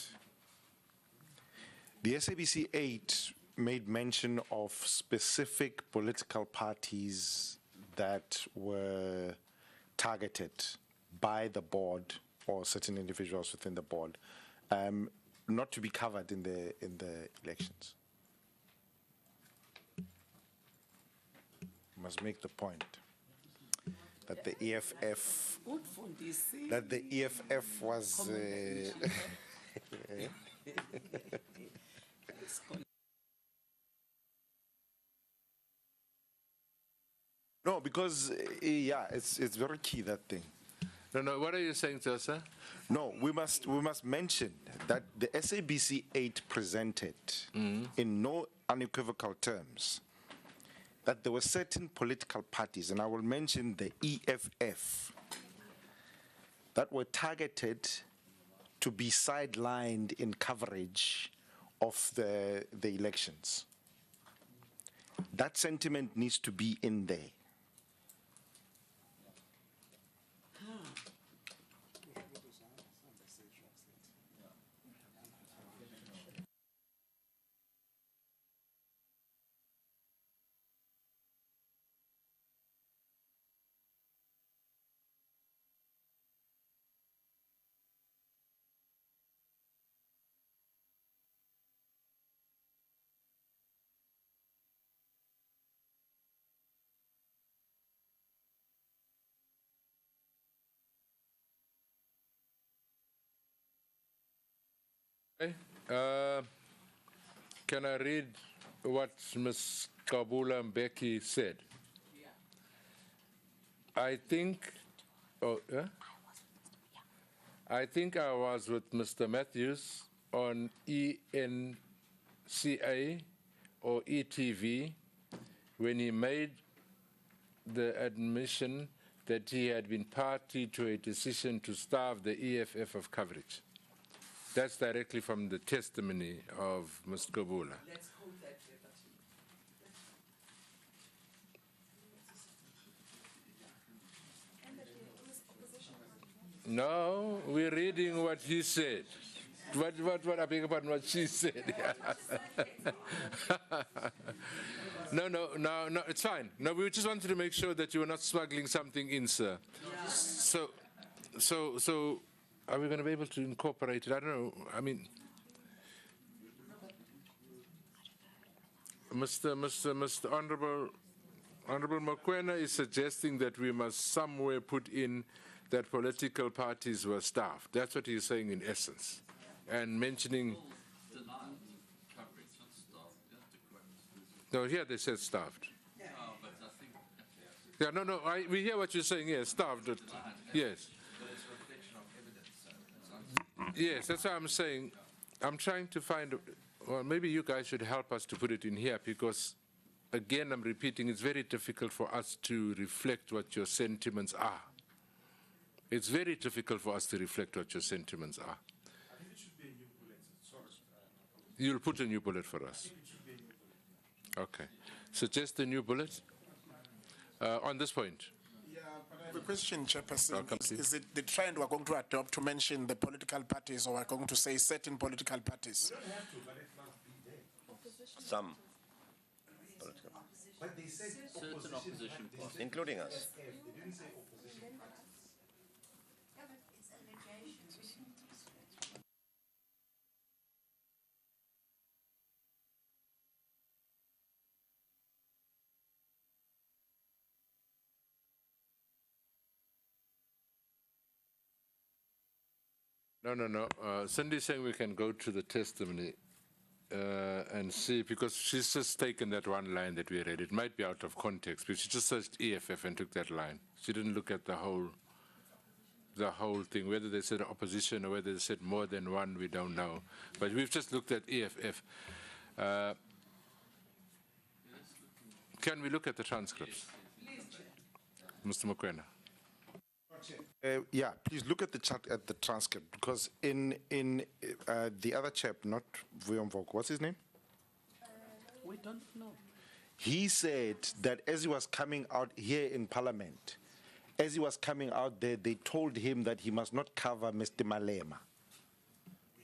the SABC 8 made mention of specific political parties that were targeted by the board or certain individuals within the board, not to be covered in the elections. We must make the point that the EFF was no, because yeah, it's very key, that thing. No, what are you saying, sir? No, we must mention that the SABC 8 presented in no unequivocal terms that there were certain political parties, and I will mention the EFF, that were targeted to be sidelined in coverage of the elections. That sentiment needs to be in there. Okay, can I read what Ms. Kabula Mbeki said? I think, I think I was with Mr. Matthews on ENCA or ETV when he made the admission that he had been party to a decision to starve the EFF of coverage. That's directly from the testimony of Ms. Kabula. Let's hold that verbatim. No, we're reading what he said. What I beg your pardon, what she said. No, it's fine. No, we just wanted to make sure that you were not smuggling something in, sir. So, are we going to be able to incorporate it? I don't know. I mean, Mr. Honorable Mokwena is suggesting that we must somewhere put in that political parties were staffed. That's what he's saying in essence. And mentioning... No, here they said staffed. Yeah, no, we hear what you're saying, yes, staffed. Yes. Yes, that's what I'm saying. I'm trying to find, well, maybe you guys should help us to put it in here because, again, I'm repeating, it's very difficult for us to reflect what your sentiments are. It's very difficult for us to reflect what your sentiments are. I think it should be a new bullet. Sorry. You'll put a new bullet for us. Okay. Suggest a new bullet on this point. Yeah, but I have a question, Chairperson. Welcome, Is it the trend we're going to adopt to mention the political parties, or we're going to say certain political parties? Some. Political. But they said Certain opposition parties. Including us. They didn't say opposition. No. Cindy's saying we can go to the testimony and see, because she's just taken that one line that we read. It might be out of context, but she just searched EFF and took that line. She didn't look at the whole thing. Whether they said opposition or whether they said more than one, we don't know. But we've just looked at EFF. Can we look at the transcripts? Mr. Mokwena. Yeah, please look at the chart at the transcript, because in the other chap, not Vuyomvok, what's his name? We don't know. He said that as he was coming out here in Parliament, as he was coming out there, they told him that he must not cover Mr. Malema.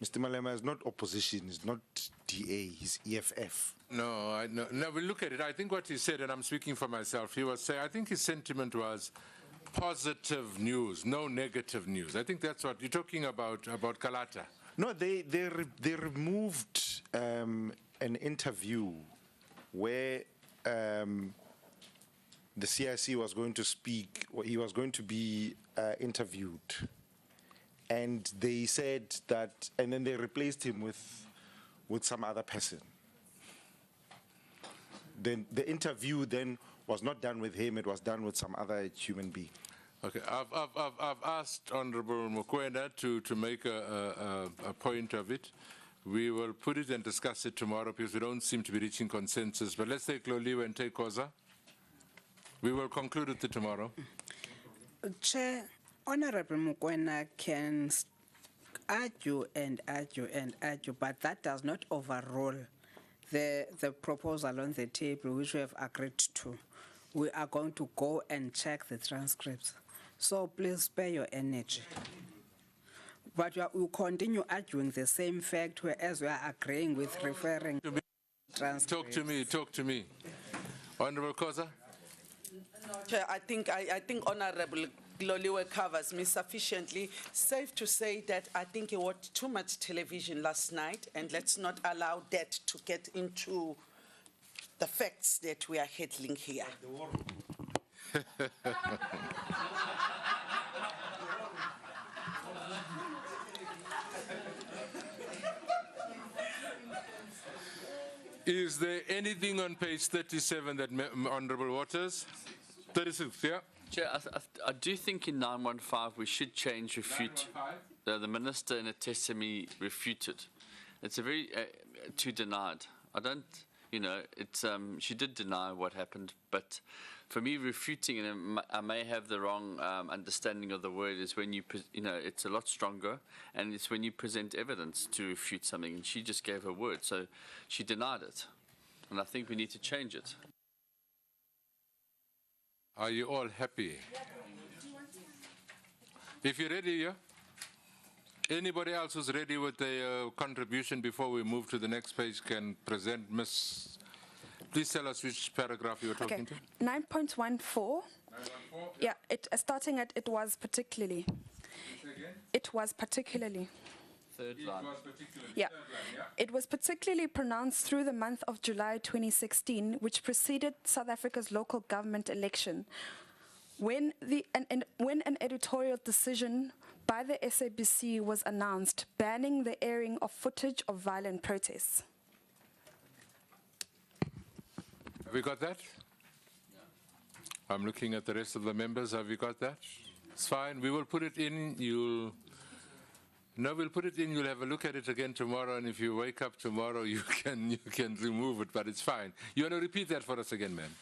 Mr. Malema is not opposition, he's not DA, he's EFF. No, we look at it. I think what he said, and I'm speaking for myself, he was saying, I think his sentiment was positive news, no negative news. I think that's what you're talking about Kalata. No, they removed an interview where the CIC was going to speak, or he was going to be interviewed. And they said that, and then they replaced him with some other person. Then the interview then was not done with him, it was done with some other human being. Okay, I've asked Honorable Mokwena to make a point of it. We will put it and discuss it tomorrow because we don't seem to be reaching consensus. But let's take Loliwe and take Koza. We will conclude it tomorrow. Chair, Honorable Mokwena can argue and argue and argue, but that does not overrule the proposal on the table, which we have agreed to. We are going to go and check the transcripts. So please spare your energy. But we continue arguing the same fact, whereas we are agreeing with referring to transcripts. Talk to me. Honorable Koza? Chair, I think Honorable Loliwe covers me sufficiently. Safe to say that I think he watched too much television last night, and let's not allow that to get into the facts that we are handling here. Is there anything on page 37 that, Honourable Waters? 36, yeah? Chair, I do think in 915 we should change refute. The minister in a testimony refuted. It's a very to denied. I don't, you know, it's she did deny what happened, but for me refuting, and I may have the wrong understanding of the word, is when you know, it's a lot stronger, and it's when you present evidence to refute something. And she just gave her word, so she denied it, and I think we need to change it. Are you all happy? If you're ready, yeah? Anybody else who's ready with a contribution before we move to the next page can present. Miss, please tell us which paragraph you were talking to. 9.14. Yeah, starting at it was particularly. It was particularly. Third line. Yeah. It was particularly pronounced through the month of July 2016, which preceded South Africa's local government election, when an editorial decision by the SABC was announced banning the airing of footage of violent protests. Have we got that? I'm looking at the rest of the members. Have you got that? It's fine. We will put it in. We'll put it in. You'll have a look at it again tomorrow, and if you wake up tomorrow, you can remove it. But it's fine. You want to repeat that for us again, ma'am?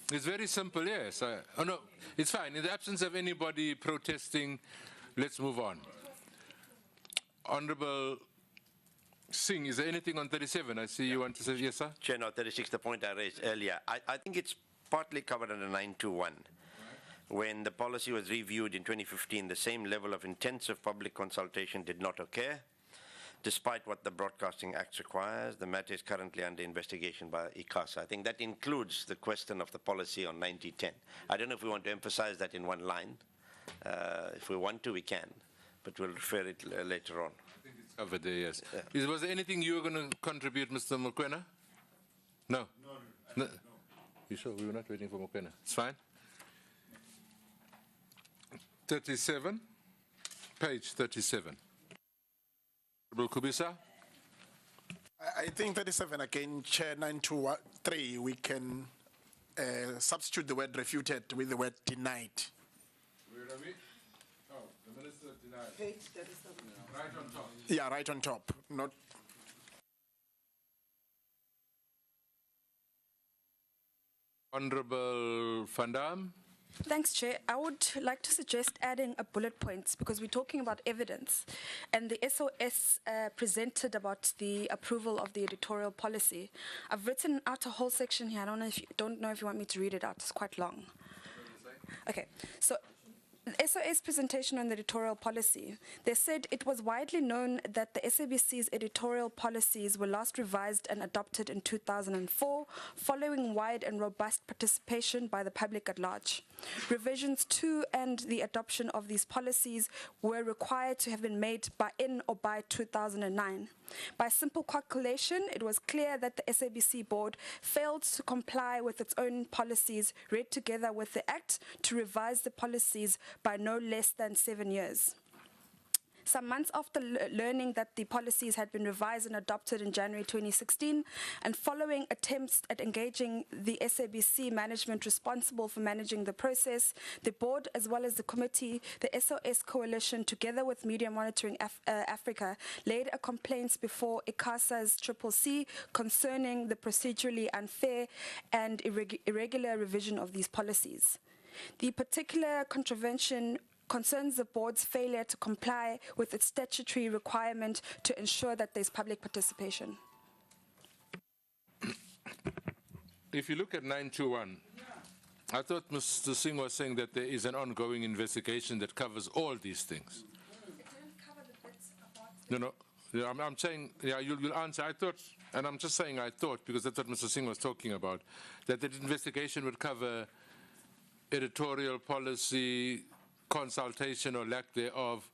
It's very simple. Yes. Oh no, it's fine. In the absence of anybody protesting, let's move on. Honourable Singh, is there anything on 37? I see you want to say yes, sir. Chair, no, 36, the point I raised earlier. I think it's partly covered under 921. When the policy was reviewed in 2015, the same level of intensive public consultation did not occur. Despite what the Broadcasting Act requires, the matter is currently under investigation by ICASA. I think that includes the question of the policy on 9010. I don't know if we want to emphasize that in one line. If we want to, we can, but we'll refer it later on. I think it's covered there, yes. Yeah. Was there anything you were going to contribute, Mr. Mokwena? No? No. You sure? We were not waiting for Mokwena. It's fine. 37, page 37. Kubisa? I think 37 again, Chair 923, we can substitute the word refuted with the word denied. Where are we? Oh, the minister denied. Page 37. Right on top. Yeah, right on top. Not. Honourable Van Dam? Thanks, Chair. I would like to suggest adding a bullet point because we're talking about evidence, and the SOS presented about the approval of the editorial policy. I've written out a whole section here. I don't know if you want me to read it out. It's quite long. Okay, so the SOS presentation on the editorial policy, they said it was widely known that the SABC's editorial policies were last revised and adopted in 2004, following wide and robust participation by the public at large. Revisions to and the adoption of these policies were required to have been made by 2009. By simple calculation, it was clear that the SABC board failed to comply with its own policies read together with the Act to revise the policies by no less than 7 years. Some months after learning that the policies had been revised and adopted in January 2016, and following attempts at engaging the SABC management responsible for managing the process, the board, as well as the committee, the SOS Coalition, together with Media Monitoring Africa, laid a complaint before ICASA's CCC concerning the procedurally unfair and irregular revision of these policies. The particular contravention concerns the board's failure to comply with its statutory requirement to ensure that there's public participation. If you look at 921, I thought Mr. Singh was saying that there is an ongoing investigation that covers all these things. It didn't cover the bits about... No. Yeah, I'm saying, yeah, you'll answer. I thought, and I'm just saying I thought, because that's what Mr. Singh was talking about, that the investigation would cover editorial policy, consultation or lack thereof,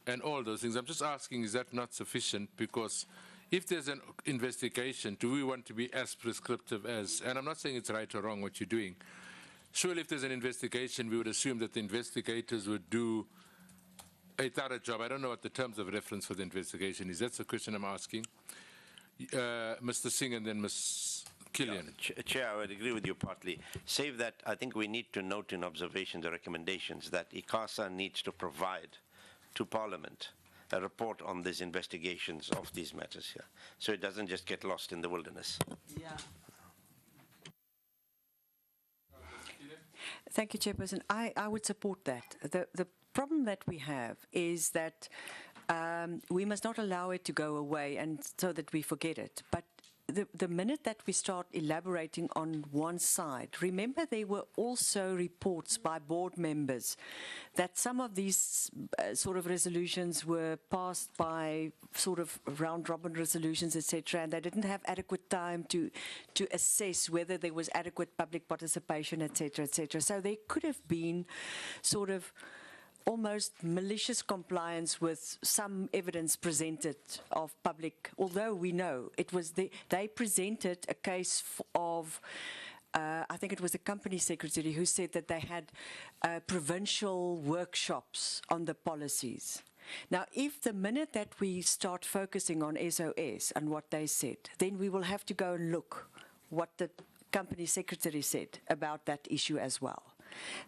and all those things. I'm just asking, is that not sufficient? Because if there's an investigation, do we want to be as prescriptive as, and I'm not saying it's right or wrong what you're doing, surely if there's an investigation, we would assume that the investigators would do a thorough job. I don't know what the terms of reference for the investigation is. That's the question I'm asking. Mr. Singh and then Ms. Killian. Chair, I would agree with you partly. Save that, I think we need to note in observations or recommendations that ICASA needs to provide to Parliament a report on these investigations of these matters here, so it doesn't just get lost in the wilderness. Yeah. Thank you, Chairperson. I would support that. The problem that we have is that we must not allow it to go away and so that we forget it. But the minute that we start elaborating on one side, remember there were also reports by board members that some of these sort of resolutions were passed by sort of round-robin resolutions, etc., and they didn't have adequate time to assess whether there was adequate public participation, etc., etc. So there could have been sort of almost malicious compliance with some evidence presented of public, although we know it was they presented a case of, I think it was the company secretary who said that they had provincial workshops on the policies. Now, if the minute that we start focusing on SOS and what they said, then we will have to go and look what the company secretary said about that issue as well,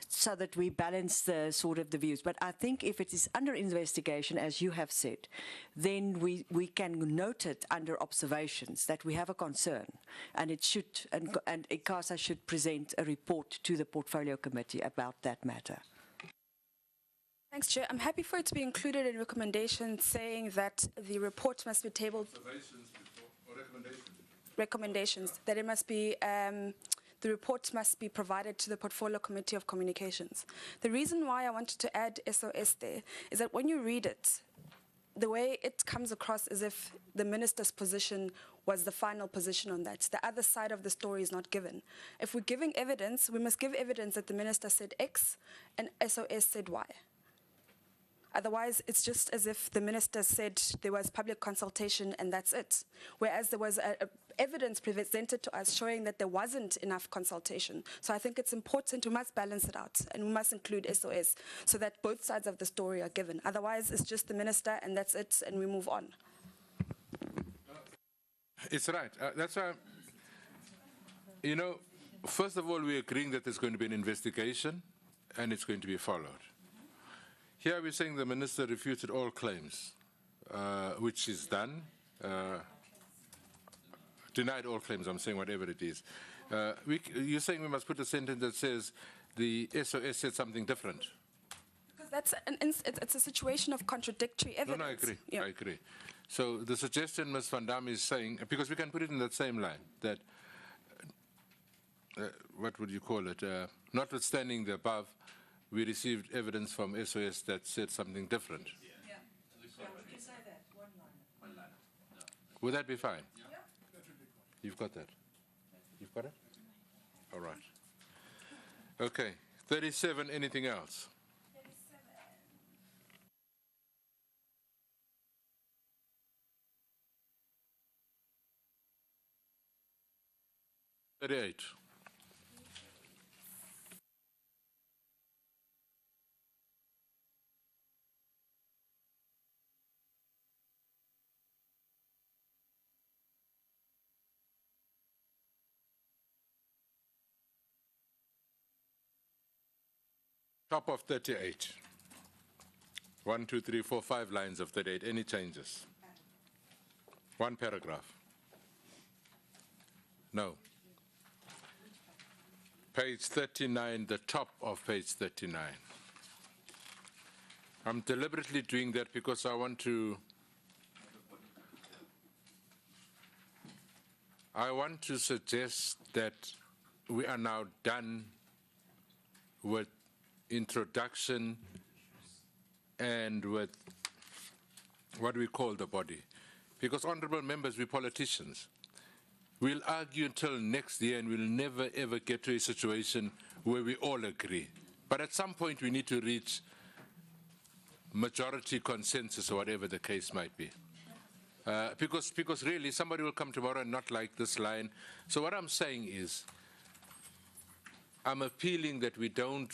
so that we balance the sort of the views. But I think if it is under investigation, as you have said, then we can note it under observations that we have a concern, and it should, and ICASA should present a report to the Portfolio Committee about that matter. Thanks, Chair. I'm happy for it to be included in recommendations saying that the report must be tabled. Observations before, or recommendations? Recommendations, that it must be, the report must be provided to the Portfolio Committee of Communications. The reason why I wanted to add SOS there is that when you read it, the way it comes across as if the minister's position was the final position on that. The other side of the story is not given. If we're giving evidence, we must give evidence that the minister said X and SOS said Y. Otherwise, it's just as if the minister said there was public consultation and that's it. Whereas there was evidence presented to us showing that there wasn't enough consultation. So I think it's important, we must balance it out and we must include SOS so that both sides of the story are given. Otherwise, it's just the minister and that's it and we move on. It's right. That's why, you know, first of all, we're agreeing that there's going to be an investigation and it's going to be followed. Here we're saying the minister refuted all claims, which is done. Denied all claims, I'm saying whatever it is. You're saying we must put a sentence that says the SOS said something different. Because that's it's a situation of contradictory evidence. No, I agree. Yeah. I agree. So the suggestion Ms. Van Dam is saying, because we can put it in that same line, that, what would you call it, notwithstanding the above, we received evidence from SOS that said something different. Yeah, we can say that, one line. Would that be fine? Yeah. You've got that? You've got it? All right. Okay. 37, anything else? 38. Top of 38. 1, 2, 3, 4, 5 lines of 38. Any changes? One paragraph. No. Page 39, the top of page 39. I'm deliberately doing that because I want to suggest that we are now done with introduction and with what we call the body. Because, honorable members, we're politicians. We'll argue until next year and we'll never ever get to a situation where we all agree. But at some point we need to reach majority consensus or whatever the case might be. Because really somebody will come tomorrow and not like this line. So what I'm saying is, I'm appealing that we don't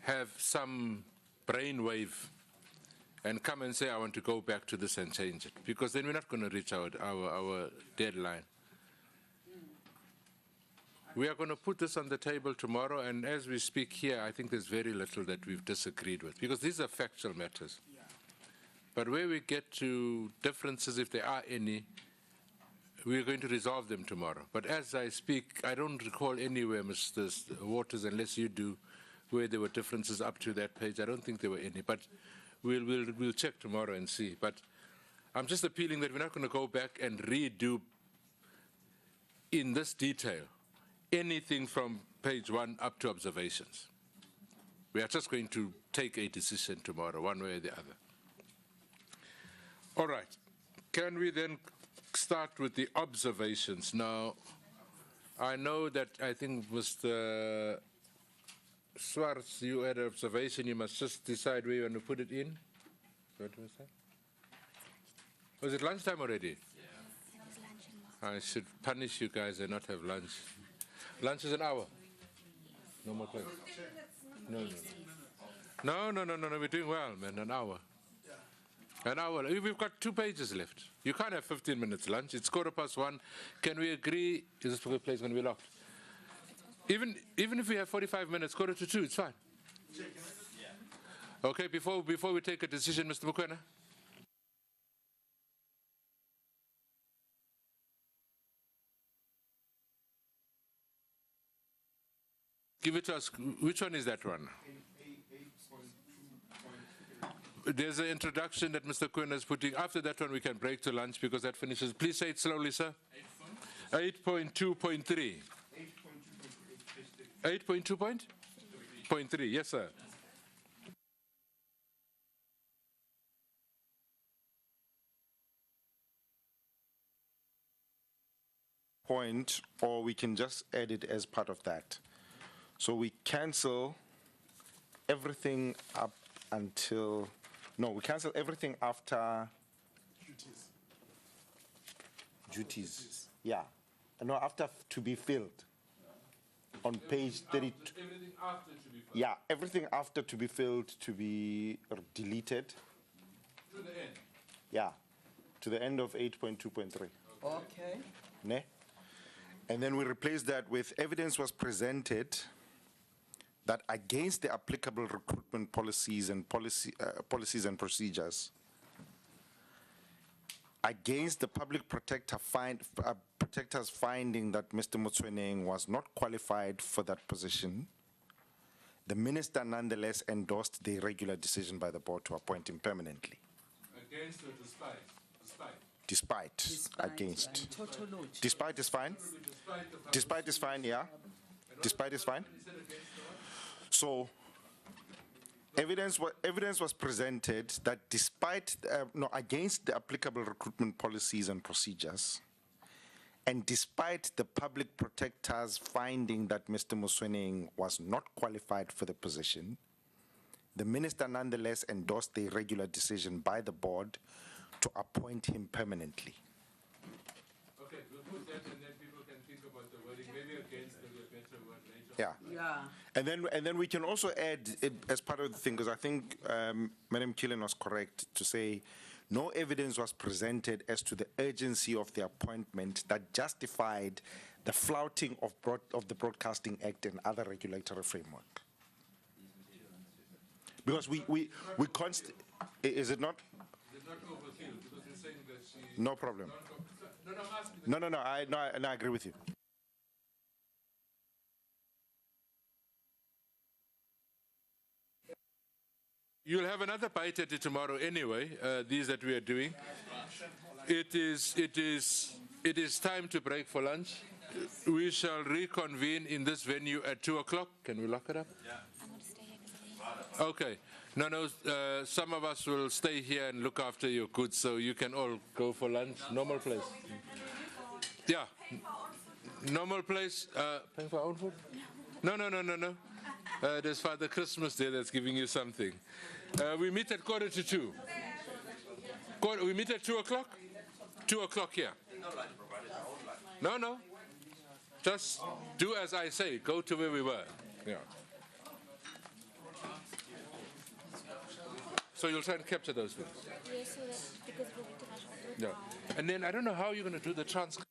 have some brainwave and come and say, I want to go back to this and change it, because then we're not going to reach our deadline. We are going to put this on the table tomorrow, and as we speak here, I think there's very little that we've disagreed with, because these are factual matters. But where we get to differences, if there are any, we're going to resolve them tomorrow. But as I speak, I don't recall anywhere, Mr. Waters, unless you do, where there were differences up to that page. I don't think there were any, but we'll check tomorrow and see. But I'm just appealing that we're not going to go back and redo in this detail anything from page 1 up to observations. We are just going to take a decision tomorrow, one way or the other. All right. Can we then start with the observations? Now, I know that I think Mr. Swartz, you had an observation. You must just decide where you want to put it in. What was that? Was it lunchtime already? Yeah. I should punish you guys and not have lunch. Lunch is an hour. No more time. No. No. We're doing well, man. An hour. An hour. We've got 2 pages left. You can't have 15 minutes lunch. It's 1:15. Can we agree? Is this place going to be locked? Even if we have 45 minutes, 1:45, it's fine. Okay, before we take a decision, Mr. Mukwena? Give it to us. Which one is that one? There's an introduction that Mr. Kwena is putting. After that one, we can break to lunch because that finishes. Please say it slowly, sir. 8.2.3. 8.2.3. Yes, sir. Point, or we can just add it as part of that. So we cancel everything up until, no, we cancel everything after duties. Yeah. No, after to be filled. On page 32. Everything after to be filled. Yeah, everything after to be filled to be deleted. To the end. Yeah, to the end of 8.2.3. Okay. Ne? And then we replace that with evidence was presented that against the applicable recruitment policies and policies and procedures, against the public protector's finding that Mr. Motsweneng was not qualified for that position, the minister nonetheless endorsed the irregular decision by the board to appoint him permanently. Against or despite? Despite, against. Despite is fine. Despite is fine, yeah. Despite is fine. So, evidence was presented that despite, against the applicable recruitment policies and procedures, and despite the public protector's finding that Mr. Motsweneng was not qualified for the position, the minister nonetheless endorsed the irregular decision by the board to appoint him permanently. Okay, we'll put that and then people can think about the wording. Maybe against maybe a better word later. Yeah. And then we can also add it as part of the thing, because I think Madam Killen was correct to say no evidence was presented as to the urgency of the appointment that justified the flouting of the Broadcasting Act and other regulatory framework. Because we is it not? No problem. No, I agree with you. You'll have another bite at it tomorrow anyway, these that we are doing. It is time to break for lunch. We shall reconvene in this venue at 2 o'clock. Can we lock it up? Yeah. I'm going to stay here. Okay. No, some of us will stay here and look after your goods, so you can all go for lunch. Normal place. Yeah. Normal place. Paying for our own food? No. There's Father Christmas there that's giving you something. We meet at 1:45. We meet at 2 o'clock? 2 o'clock here. No. Just do as I say. Go to where we were. Yeah. So you'll try and capture those things? Yes, so that because we'll be too much on Yeah. And then I don't know how you're going to do the transcript.